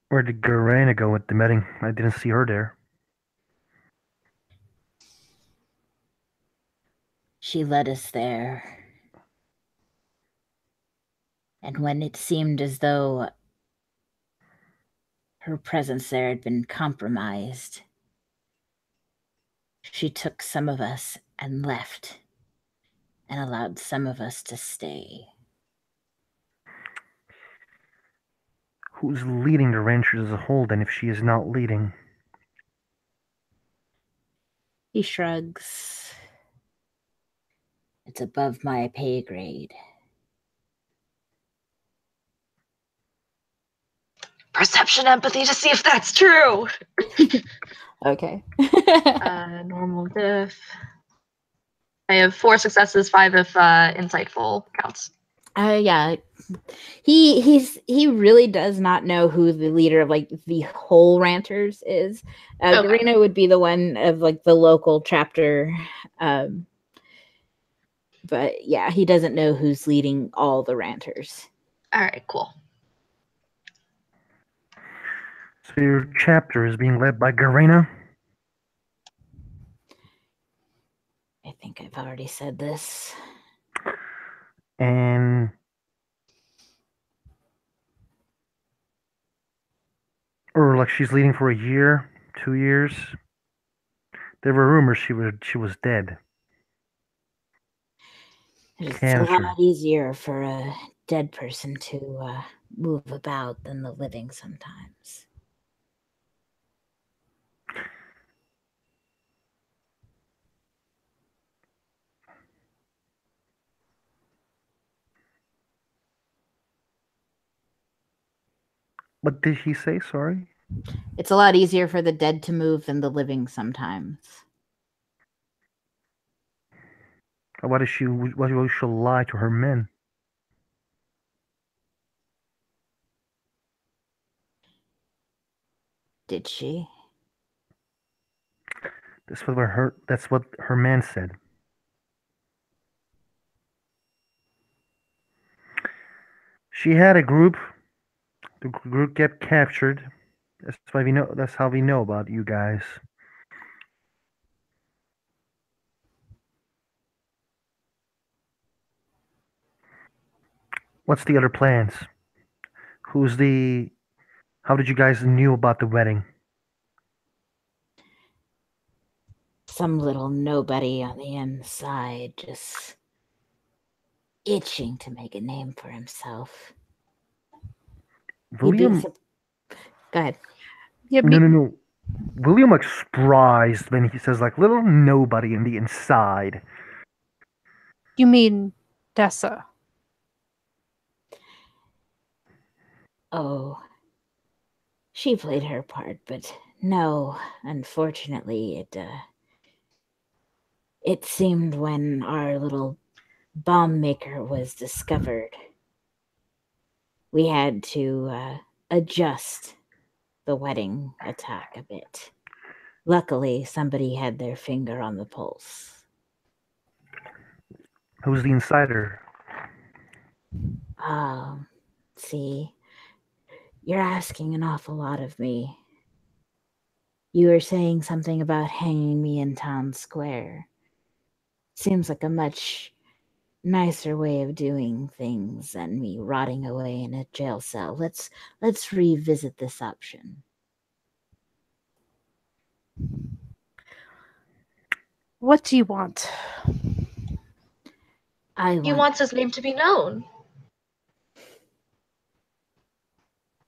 Where did Garena go at the wedding? I didn't see her there. She led us there. And when it seemed as though her presence there had been compromised, she took some of us and left, and allowed some of us to stay. Who's leading the Rangers as a whole then if she is not leading? He shrugs. It's above my pay grade. Perception empathy to see if that's true. Okay. Normal diff. I have 4 successes, 5 if insightful counts. Yeah. He really does not know who the leader of like the whole Ranters is. Okay. Garena would be the one of like the local chapter. But yeah, he doesn't know who's leading all the Ranters. All right, cool. So your chapter is being led by Garena? I think I've already said this. And or like she's leading for a year, 2 years. There were rumors she was dead. It's Cancer. a lot easier for a dead person to move about than the living sometimes. What did he say? Sorry? It's a lot easier for the dead to move than the living sometimes. Why does she lie to her men? Did she? That's what her man said. She had a group. The group kept captured. That's how we know about you guys. What's the other plans? How did you guys knew about the wedding? Some little nobody on the inside just itching to make a name for himself. William? Go ahead. Yeah, No. William looks surprised when he says like little nobody on the inside. You mean Dessa? Oh, she played her part, but no, unfortunately, it seemed when our little bomb maker was discovered, we had to adjust the wedding attack a bit. Luckily, somebody had their finger on the pulse. Who's the insider? See, you're asking an awful lot of me. You were saying something about hanging me in town square. Seems like a much nicer way of doing things than me rotting away in a jail cell. Let's revisit this option. What do you want? He wants his name to be known.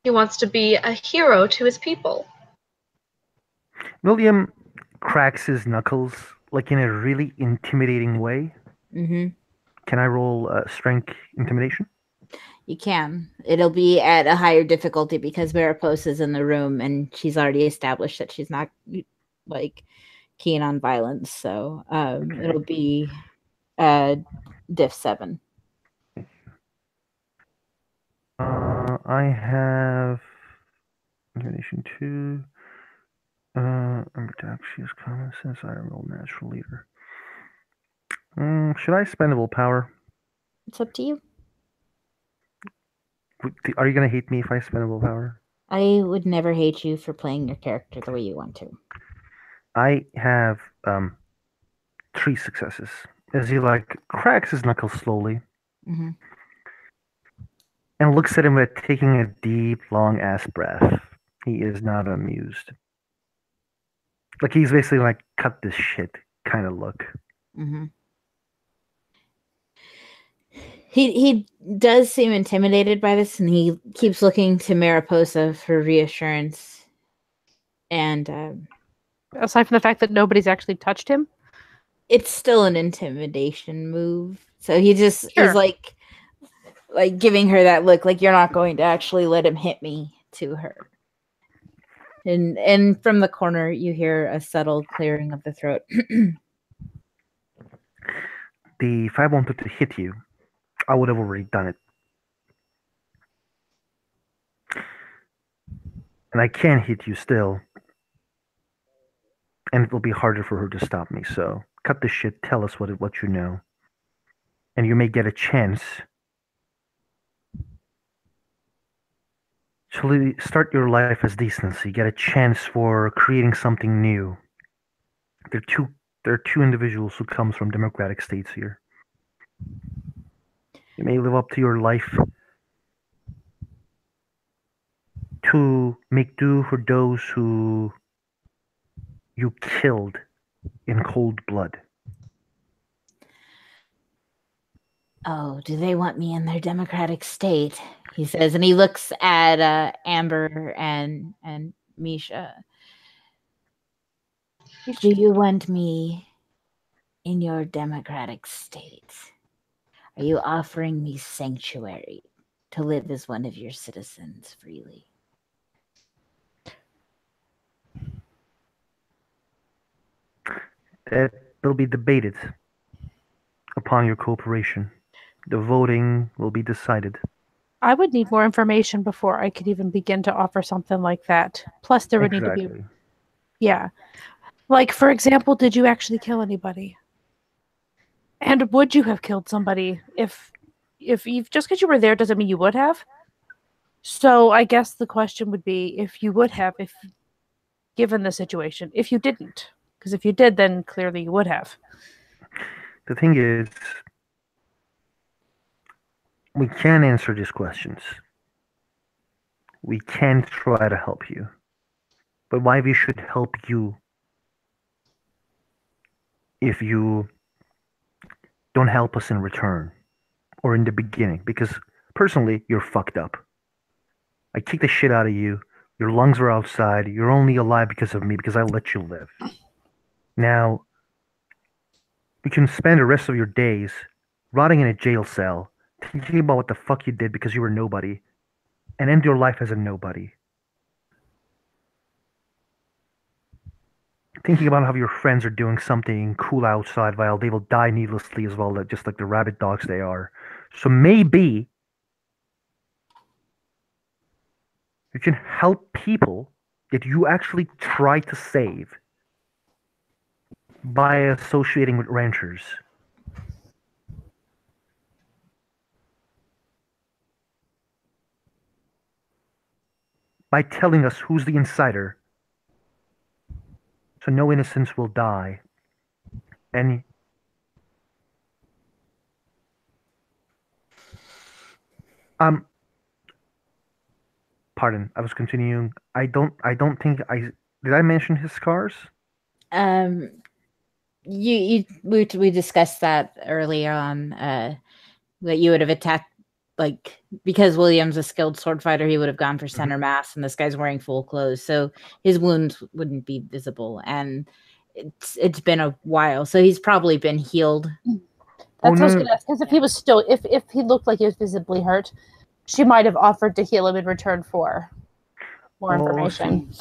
He wants to be a hero to his people. William cracks his knuckles like in a really intimidating way. Mm-hmm. Can I roll strength intimidation? You can. It'll be at a higher difficulty because Mariposa's in the room and she's already established that she's not like keen on violence. So Okay. it'll be diff 7. I have intimidation 2. She has common sense. I roll natural leader. Should I spend willpower? It's up to you. Are you gonna hate me if I spend willpower? I would never hate you for playing your character the way you want to. I have 3 successes. As he like cracks his knuckles slowly Mm-hmm. and looks at him with taking a deep, long ass breath. He is not amused. Like he's basically like cut this shit kind of look. Mm-hmm. He does seem intimidated by this, and he keeps looking to Mariposa for reassurance. And Aside from the fact that nobody's actually touched him? it's still an intimidation move. So he just Sure. is like giving her that look, like you're not going to actually let him hit me, to her. And from the corner, you hear a subtle clearing of the throat. If I wanted to hit you, I would have already done it. And I can hit you still. And it will be harder for her to stop me, so cut the shit, tell us what you know. And you may get a chance to start your life as decency, get a chance for creating something new. There are two individuals who comes from democratic states here. You may live up to your life to make do for those who you killed in cold blood. Oh, do they want me in their democratic state? He says, and he looks at Amber and Misha. Do you want me in your democratic state? Are you offering me sanctuary to live as one of your citizens freely? That will be debated upon your cooperation. The voting will be decided. I would need more information before I could even begin to offer something like that. Plus, there would need to be... Yeah. Like, for example, did you actually kill anybody? And would you have killed somebody if you just because you were there doesn't mean you would have? So I guess the question would be if you would have, if given the situation, if you didn't. Because if you did, then clearly you would have. The thing is, we can answer these questions. We can try to help you. But why we should help you if you don't help us in return or in the beginning? Because personally, you're fucked up. I kicked the shit out of you. Your lungs were outside. You're only alive because of me, because I let you live. Now, you can spend the rest of your days rotting in a jail cell, thinking about what the fuck you did because you were nobody, and end your life as a nobody. Thinking about how your friends are doing something cool outside while they will die needlessly as well, just like the rabid dogs they are. So maybe you can help people that you actually try to save by associating with ranchers. By telling us who's the insider, so no innocents will die. And pardon, I was continuing. I don't think did I mention his scars? we discussed that earlier on. That you would have attacked, like, because William's a skilled sword fighter, he would have gone for center mass, and this guy's wearing full clothes, so his wounds wouldn't be visible, and it's been a while, so he's probably been healed. That's what I was going to ask. Because if he was still, if he looked like he was visibly hurt, she might have offered to heal him in return for more information.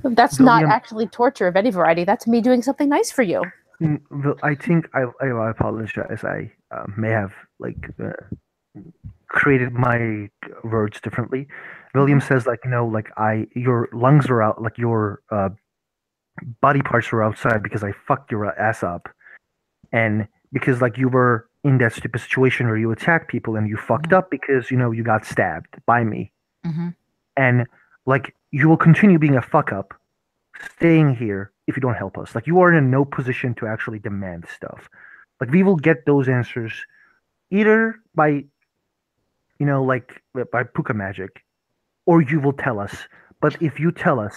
That's not actually torture of any variety. That's me doing something nice for you. I think I apologize. I may have created my words differently. William says your lungs are out, like your body parts are outside because I fucked your ass up, and because you were in that stupid situation where you attacked people and you fucked up because you got stabbed by me, and you will continue being a fuck up, staying here if you don't help us. You are in no position to actually demand stuff. We will get those answers either by by puka magic, or you will tell us. But if you tell us,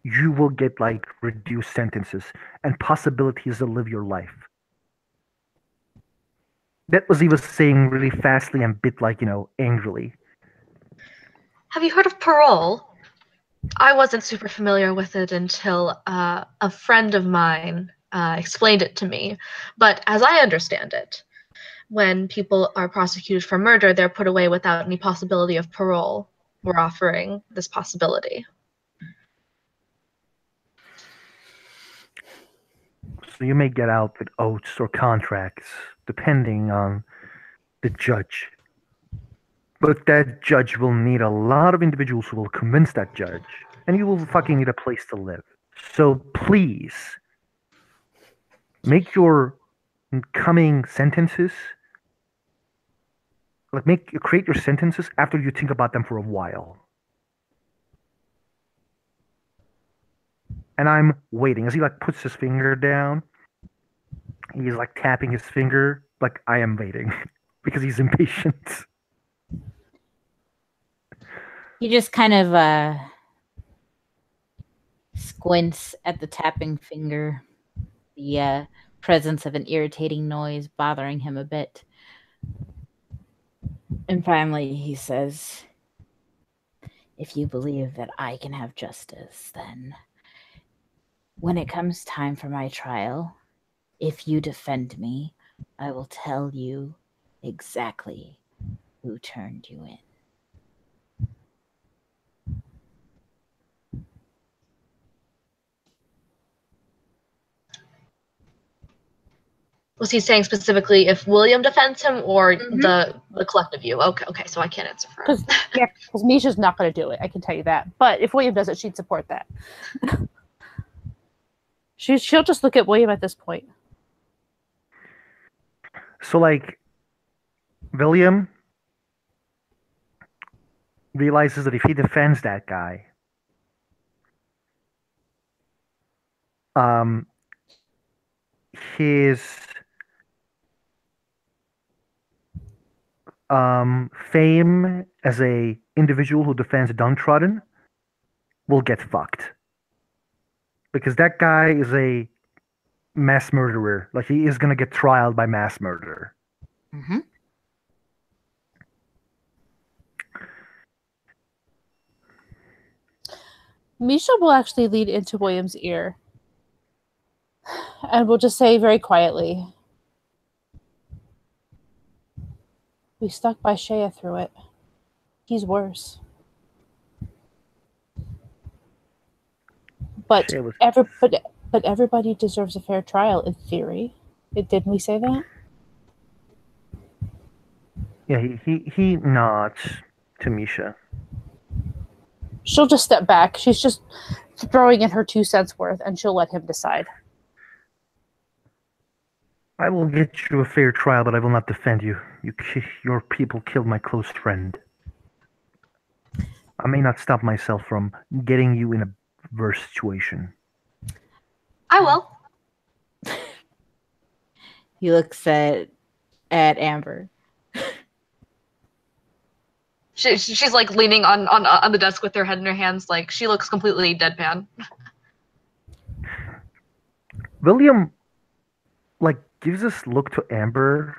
you will get reduced sentences and possibilities to live your life. That was he was saying really fastly and bit angrily. Have you heard of parole? I wasn't super familiar with it until a friend of mine explained it to me. But as I understand it, when people are prosecuted for murder, they're put away without any possibility of parole. We're offering this possibility. So you may get out with oaths or contracts, depending on the judge. But that judge will need a lot of individuals who will convince that judge. And you will fucking need a place to live. So please, make your coming sentences, create your sentences after you think about them for a while. And I'm waiting. As he puts his finger down, he's tapping his finger, I am waiting. Because he's impatient. He just kind of squints at the tapping finger, the presence of an irritating noise bothering him a bit. And finally he says, if you believe that I can have justice, then when it comes time for my trial, if you defend me, I will tell you exactly who turned you in. Was he saying specifically if William defends him or the collective you? Okay, so I can't answer for him. Because Misha's not going to do it, I can tell you that. But if William does it, she'd support that. She'll just look at William at this point. So, William realizes that if he defends that guy, his fame as a individual who defends downtrodden will get fucked. Because that guy is a mass murderer. He is going to get trialed by mass murder. Misha will actually lead into William's ear. And we'll just say very quietly, we stuck by Shea through it. He's worse. But everybody deserves a fair trial, in theory. Didn't we say that? Yeah, he nods to Misha. She'll just step back. She's just throwing in her 2 cents worth, and she'll let him decide. I will get you a fair trial, but I will not defend you. Your people killed my close friend. I may not stop myself from getting you in a worse situation. I will. He looks at Amber. She's leaning on the desk with her head in her hands, she looks completely deadpan. William gives this look to Amber.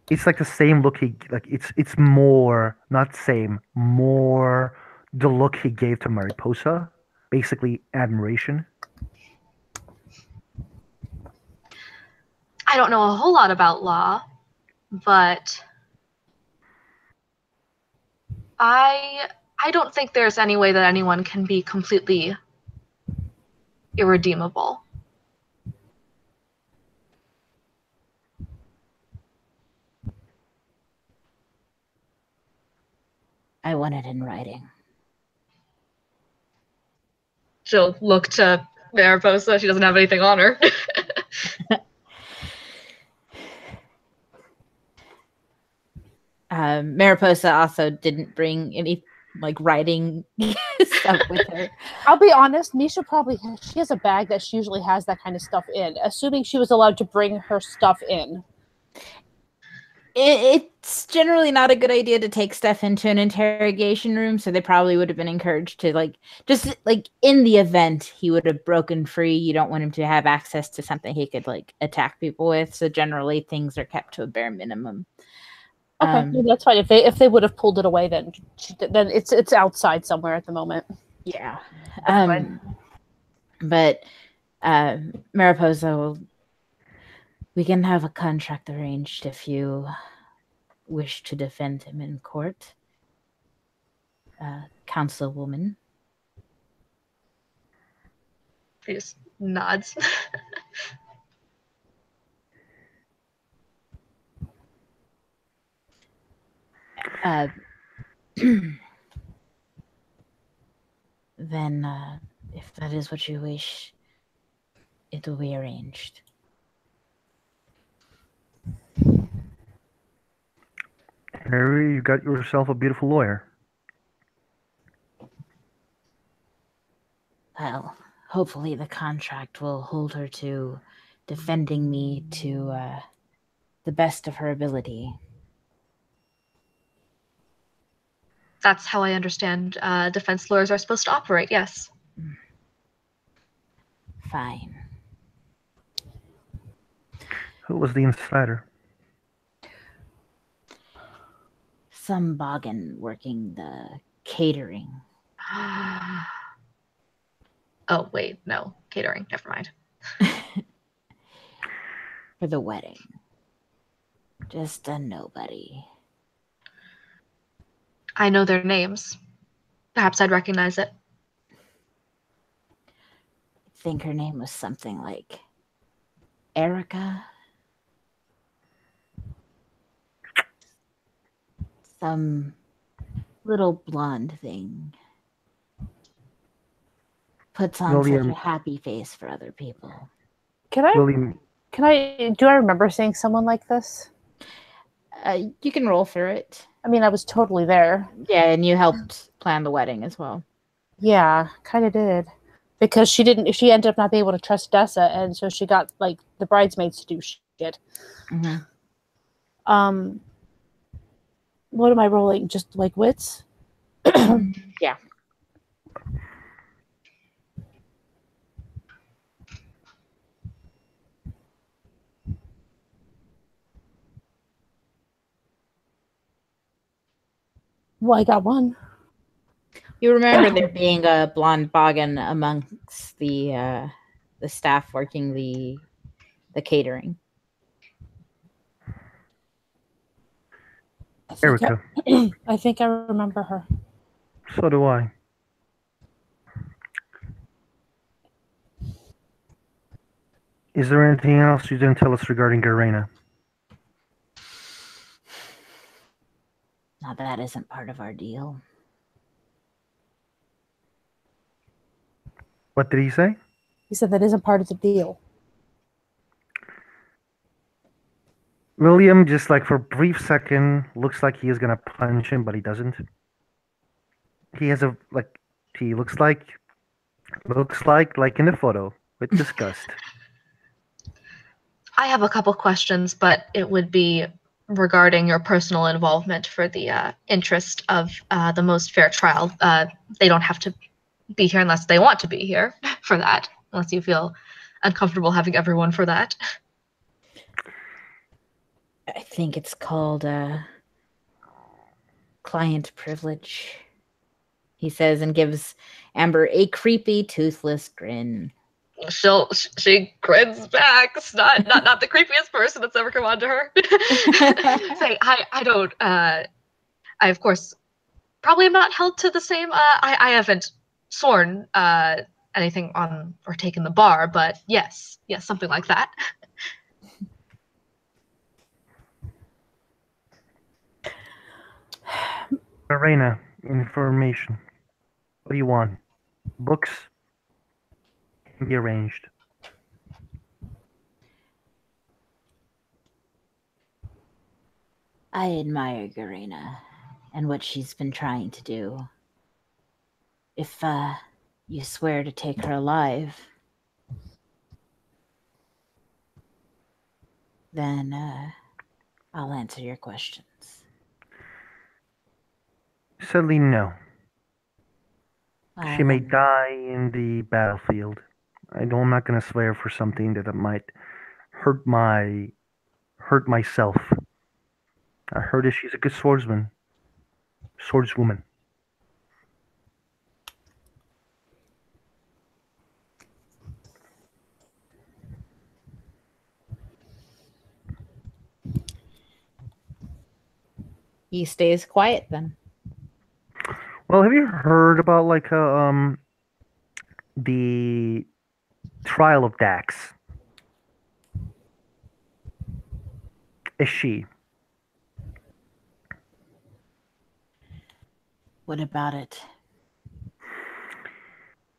It's like the same look it's more, not same, more the look he gave to Mariposa, basically admiration. I don't know a whole lot about law, but I don't think there's any way that anyone can be completely irredeemable. I want it in writing. She'll look to Mariposa. She doesn't have anything on her. Mariposa also didn't bring any like writing stuff with her. I'll be honest, Misha probably she has a bag that she usually has that kind of stuff in, assuming she was allowed to bring her stuff in. It's generally not a good idea to take stuff into an interrogation room, so they probably would have been encouraged to just in the event he would have broken free, you don't want him to have access to something he could attack people with. So generally things are kept to a bare minimum. Okay, that's fine. If they would have pulled it away, then it's outside somewhere at the moment. Yeah. But Mariposa, we can have a contract arranged if you wish to defend him in court. Councilwoman. He just nods. Then, if that is what you wish, it will be arranged. Harry, you got yourself a beautiful lawyer. Well, hopefully the contract will hold her to defending me to the best of her ability. That's how I understand defense lawyers are supposed to operate, yes. Fine. Who was the insider? Some boggin working the catering. Oh, wait, no. Catering, never mind. For the wedding. Just a nobody. I know their names. Perhaps I'd recognize it. I think her name was something like Erica. Some little blonde thing. Puts on such a happy face for other people. Do I remember seeing someone like this? You can roll for it. I mean, I was totally there. Yeah, and you helped plan the wedding as well. Yeah, kind of did. Because she ended up not being able to trust Dessa, and so she got the bridesmaids to do shit. Mm-hmm. What am I rolling? Just wits? Yeah. Well, I got one. You remember there being a blonde boggin amongst the staff working the catering. Erica. I think I remember her. So do I. Is there anything else you didn't tell us regarding Garena? Now that isn't part of our deal. What did he say? He said that isn't part of the deal. William, just for a brief second, looks like he is gonna punch him, but he doesn't. He has he looks like in the photo, with disgust. I have a couple questions, but it would be regarding your personal involvement for the interest of the most fair trial. They don't have to be here unless they want to be here for that. unless you feel uncomfortable having everyone for that. I think it's called client privilege, he says, and gives Amber a creepy, toothless grin. She grins back. It's not the creepiest person that's ever come on to her. Say, I don't. I of course probably am not held to the same. I haven't sworn anything on or taken the bar, but yes, something like that. Arena, information. What do you want? Books? Can be arranged. I admire Garena and what she's been trying to do. If you swear to take her alive, then I'll answer your questions. Sadly, no. Well, She may then, die in the battlefield. I'm not gonna swear for something that might hurt myself. I heard that she's a good swordswoman. he stays quiet then. Well, have you heard about the trial of Dax? Is she? What about it?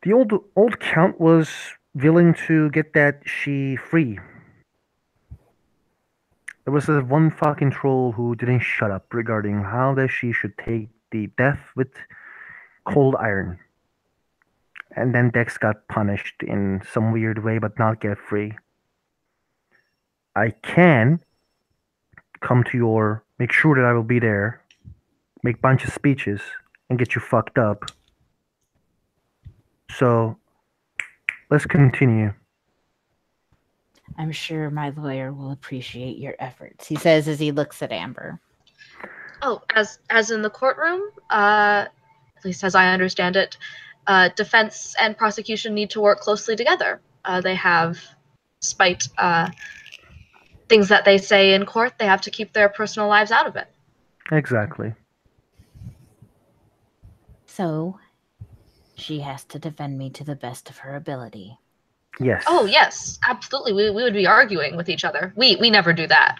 The old count was willing to get that she free. There was this one fucking troll who didn't shut up regarding how that she should take the death with cold iron. And then Dex got punished in some weird way but not get free. I can come to make sure that I will be there, make bunch of speeches, and get you fucked up. So, let's continue. I'm sure my lawyer will appreciate your efforts, he says as he looks at Amber. Oh, as in the courtroom, at least as I understand it, defense and prosecution need to work closely together. They have, despite things that they say in court, they have to keep their personal lives out of it. Exactly. So, she has to defend me to the best of her ability. Yes. Oh, yes, absolutely. We would be arguing with each other. We never do that.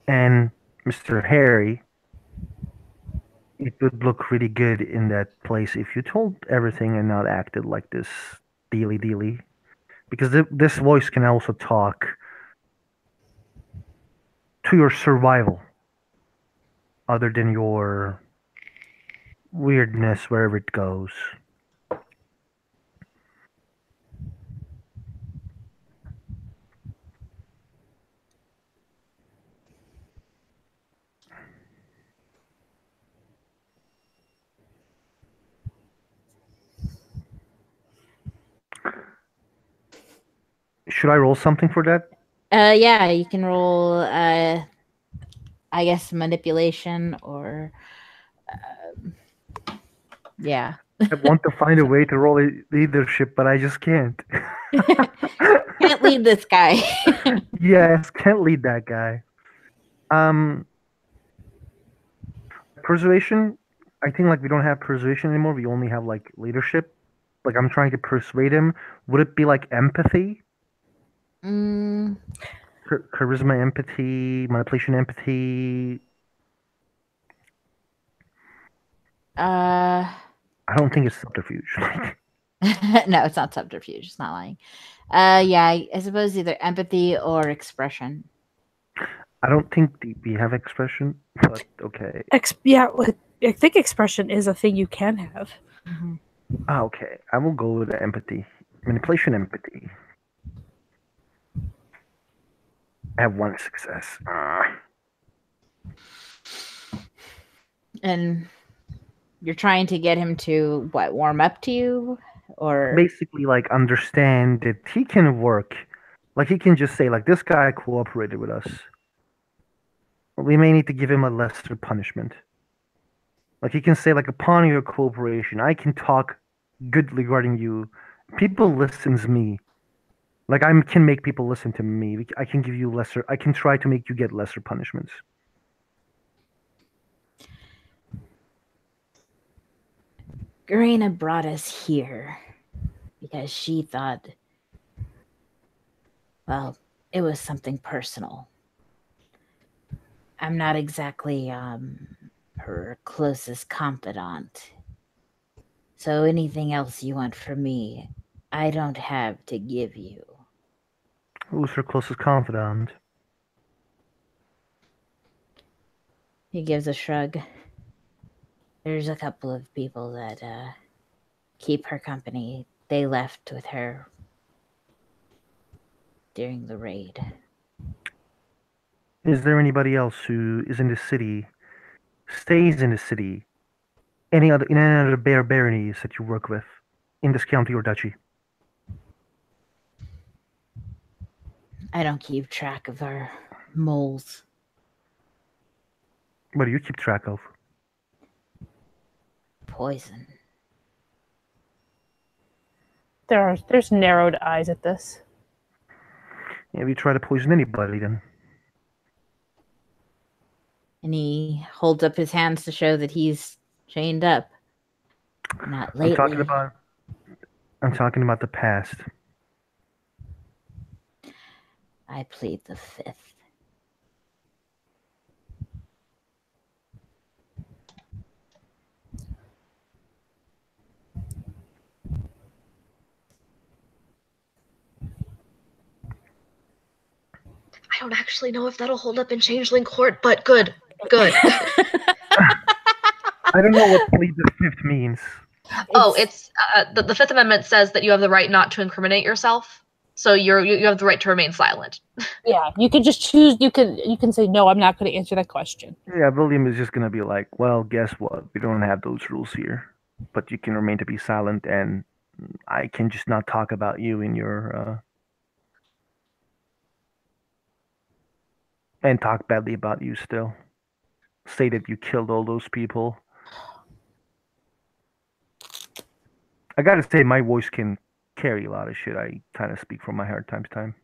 And Mr. Harry, it would look really good in that place if you told everything and not acted like this dealy. Because this voice can also talk to your survival, other than your weirdness wherever it goes. Should I roll something for that? Yeah, you can roll, I guess, manipulation or, yeah. I want to find a way to roll leadership, but I just can't. Can't lead this guy. Yes, can't lead that guy. Persuasion. I think we don't have persuasion anymore. We only have leadership. I'm trying to persuade him. Would it be empathy? Mm, Charisma, empathy, manipulation, empathy. I don't think it's subterfuge. no, it's not subterfuge. It's not lying. Yeah, I suppose either empathy or expression. I don't think we have expression, but okay. I think expression is a thing you can have. Mm-hmm. Okay. I will go with empathy. Manipulation, empathy. I have one success. And You're trying to get him to what, warm up to you? Or Basically, like, understand that he can work. Like, he can just say, like, this guy cooperated with us. We may need to give him a lesser punishment. Like, he can say, like, upon your cooperation, I can talk good regarding you. People listens me. Like, I can make people listen to me. I can give you lesser. I can try to make you get lesser punishments. Garena brought us here because she thought, well, it was something personal. I'm not exactly her closest confidant. So anything else you want from me, I don't have to give you. Who's her closest confidant? He gives a shrug. There's a couple of people that keep her company. They left with her during the raid. Is there anybody else who is in the city, stays in the city, in any other baronies that you work with, in this county or duchy? I don't keep track of our moles. What do you keep track of? Poison. There's narrowed eyes at this. Have you tried to poison anybody then? And he holds up his hands to show that he's chained up. Not lately. I'm talking about the past. I plead the fifth. I don't actually know if that'll hold up in Changeling Court, but good. Good. I don't know what plead the fifth means. It's the Fifth Amendment says that you have the right not to incriminate yourself. So you have the right to remain silent. Yeah, you can just choose. You can say no. I'm not going to answer that question. Yeah, William is just gonna be like, well, guess what? We don't have those rules here, but you can remain to be silent, and I can just not talk about you in your and talk badly about you still. Say that you killed all those people. I gotta say, my voice can carry a lot of shit. I kind of speak from my heart times time.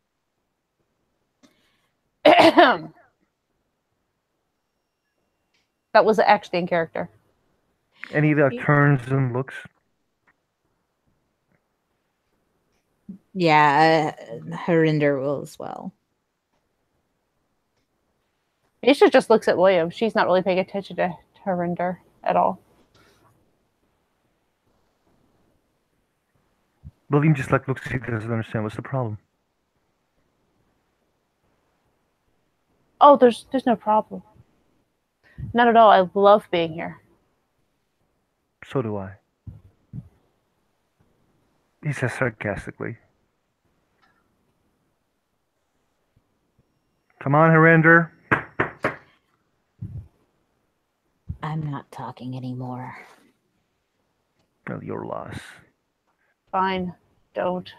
That was actually in character. Any of the turns and looks? Yeah, Harinder will as well. Misha just looks at William. She's not really paying attention to Harinder at all. William just like looks at you, doesn't understand what's the problem. Oh, there's no problem. Not at all. I love being here. So do I. He says sarcastically. Come on, Harinder. I'm not talking anymore. Well, your loss. Fine. Don't.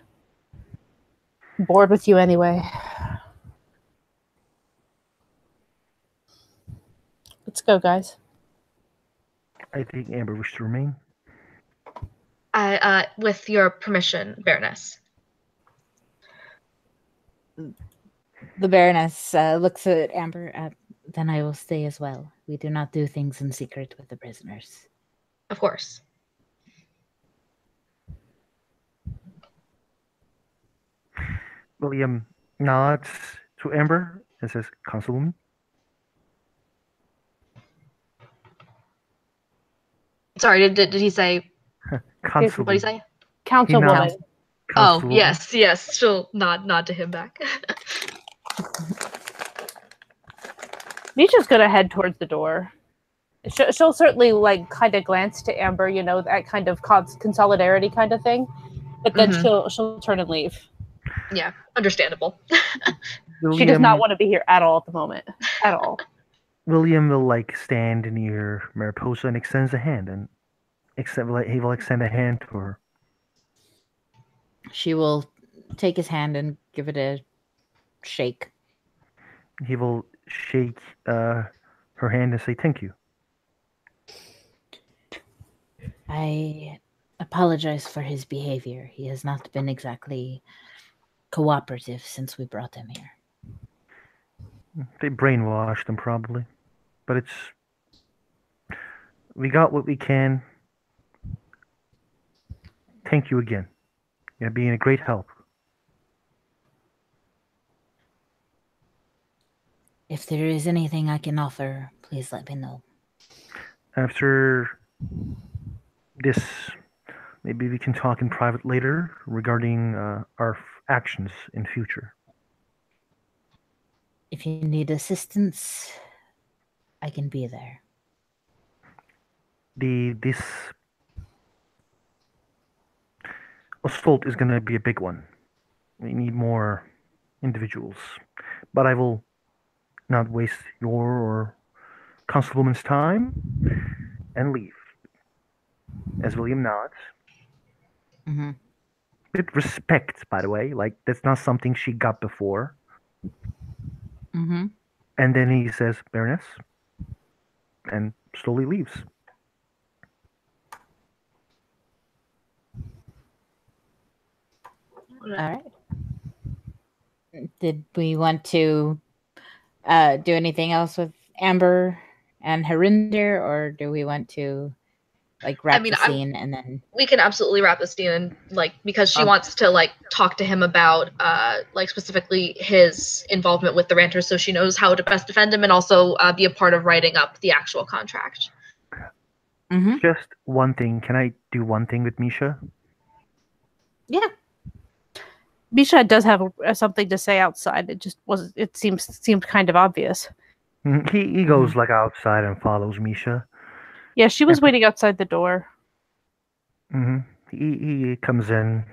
I'm bored with you anyway. Let's go, guys. I think Amber wishes to remain. With your permission, Baroness. The Baroness looks at Amber. Then I will stay as well. We do not do things in secret with the prisoners. Of course. William nods to Amber and says, Councilwoman. Sorry, did he say? Councilwoman. What did he say? Councilwoman. Oh, Councilwoman. yes. She'll nod to him back. Misha's gonna head towards the door. She'll certainly like kind of glance to Amber, you know, that kind of consolidarity kind of thing. But then she'll turn and leave. Yeah, understandable. She does not want to be here at all at the moment. At all. William will like stand near Mariposa and extends a hand and except like he will extend a hand to her. She will take his hand and give it a shake. He will shake her hand and say thank you. I apologize for his behavior. He has not been exactly cooperative since we brought him here. They brainwashed him probably, but we got what we can. Thank you again. You're being a great help. If there is anything I can offer, please let me know. After this, maybe we can talk in private later regarding our actions in future. If you need assistance, I can be there. This assault is going to be a big one. We need more individuals, but I will not waste your or Constableman's time and leave. As William nods. Mm-hmm. With respect, by the way, like that's not something she got before. Mm-hmm. And then he says, Baroness, and slowly leaves. All right. Did we want to do anything else with Amber and Harinder, or do we want to wrap the scene and then we can absolutely wrap the scene and because she wants to talk to him about specifically his involvement with the ranters, so she knows how to best defend him and also be a part of writing up the actual contract. Mm-hmm. Just one thing. Can I do one thing with Misha? Yeah. Misha does have something to say outside. It just was. It seemed kind of obvious. He goes outside and follows Misha. Yeah, she was waiting outside the door. Mm-hmm. He comes in.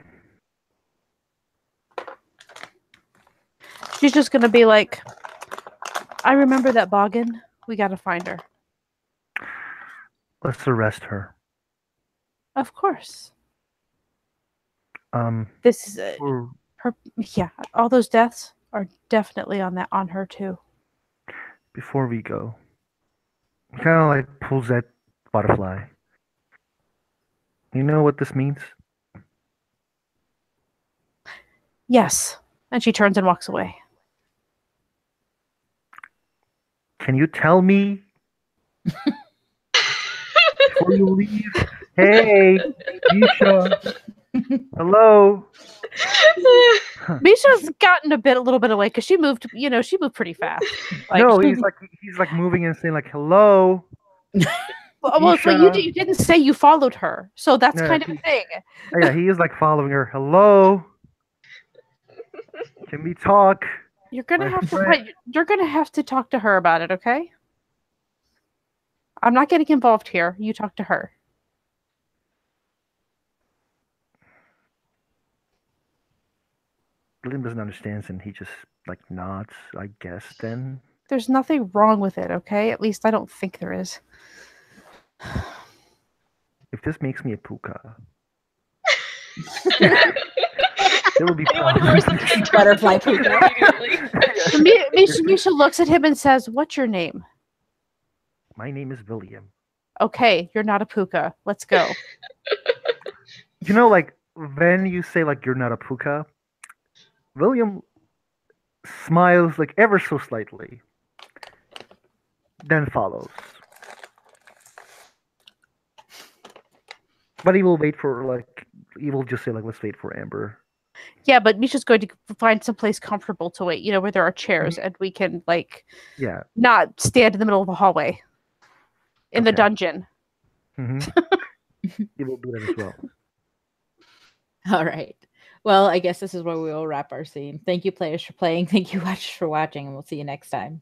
She's just gonna be like, I remember that Boggin. We gotta find her. Let's arrest her. Of course. This is her. Yeah, all those deaths are definitely on her too. Before we go, he kind of pulls that butterfly. You know what this means? Yes. And she turns and walks away. Can you tell me before you leave? Hey, Misha. Hello. Misha's gotten a little bit away because she moved pretty fast. No, he's moving and saying hello. Well, so you didn't say you followed her, so that's kind of a thing. Yeah, he is following her. Hello. Can we talk? You're gonna have to talk to her about it, okay? I'm not getting involved here. You talk to her. William doesn't understand, and he just nods. I guess then. There's nothing wrong with it, okay? At least I don't think there is. If this makes me a puka, there will be butterfly puka. Misha looks at him and says, "What's your name?" My name is William. Okay, you're not a puka. Let's go. When you say you're not a puka, William smiles ever so slightly, then follows. But he will wait for he will just say let's wait for Amber. Yeah, but Misha's going to find some place comfortable to wait, where there are chairs and we can not stand in the middle of a hallway in the dungeon. Mm-hmm. He will do that as well. All right. Well, I guess this is where we will wrap our scene. Thank you, players, for playing. Thank you, watchers, for watching, and we'll see you next time.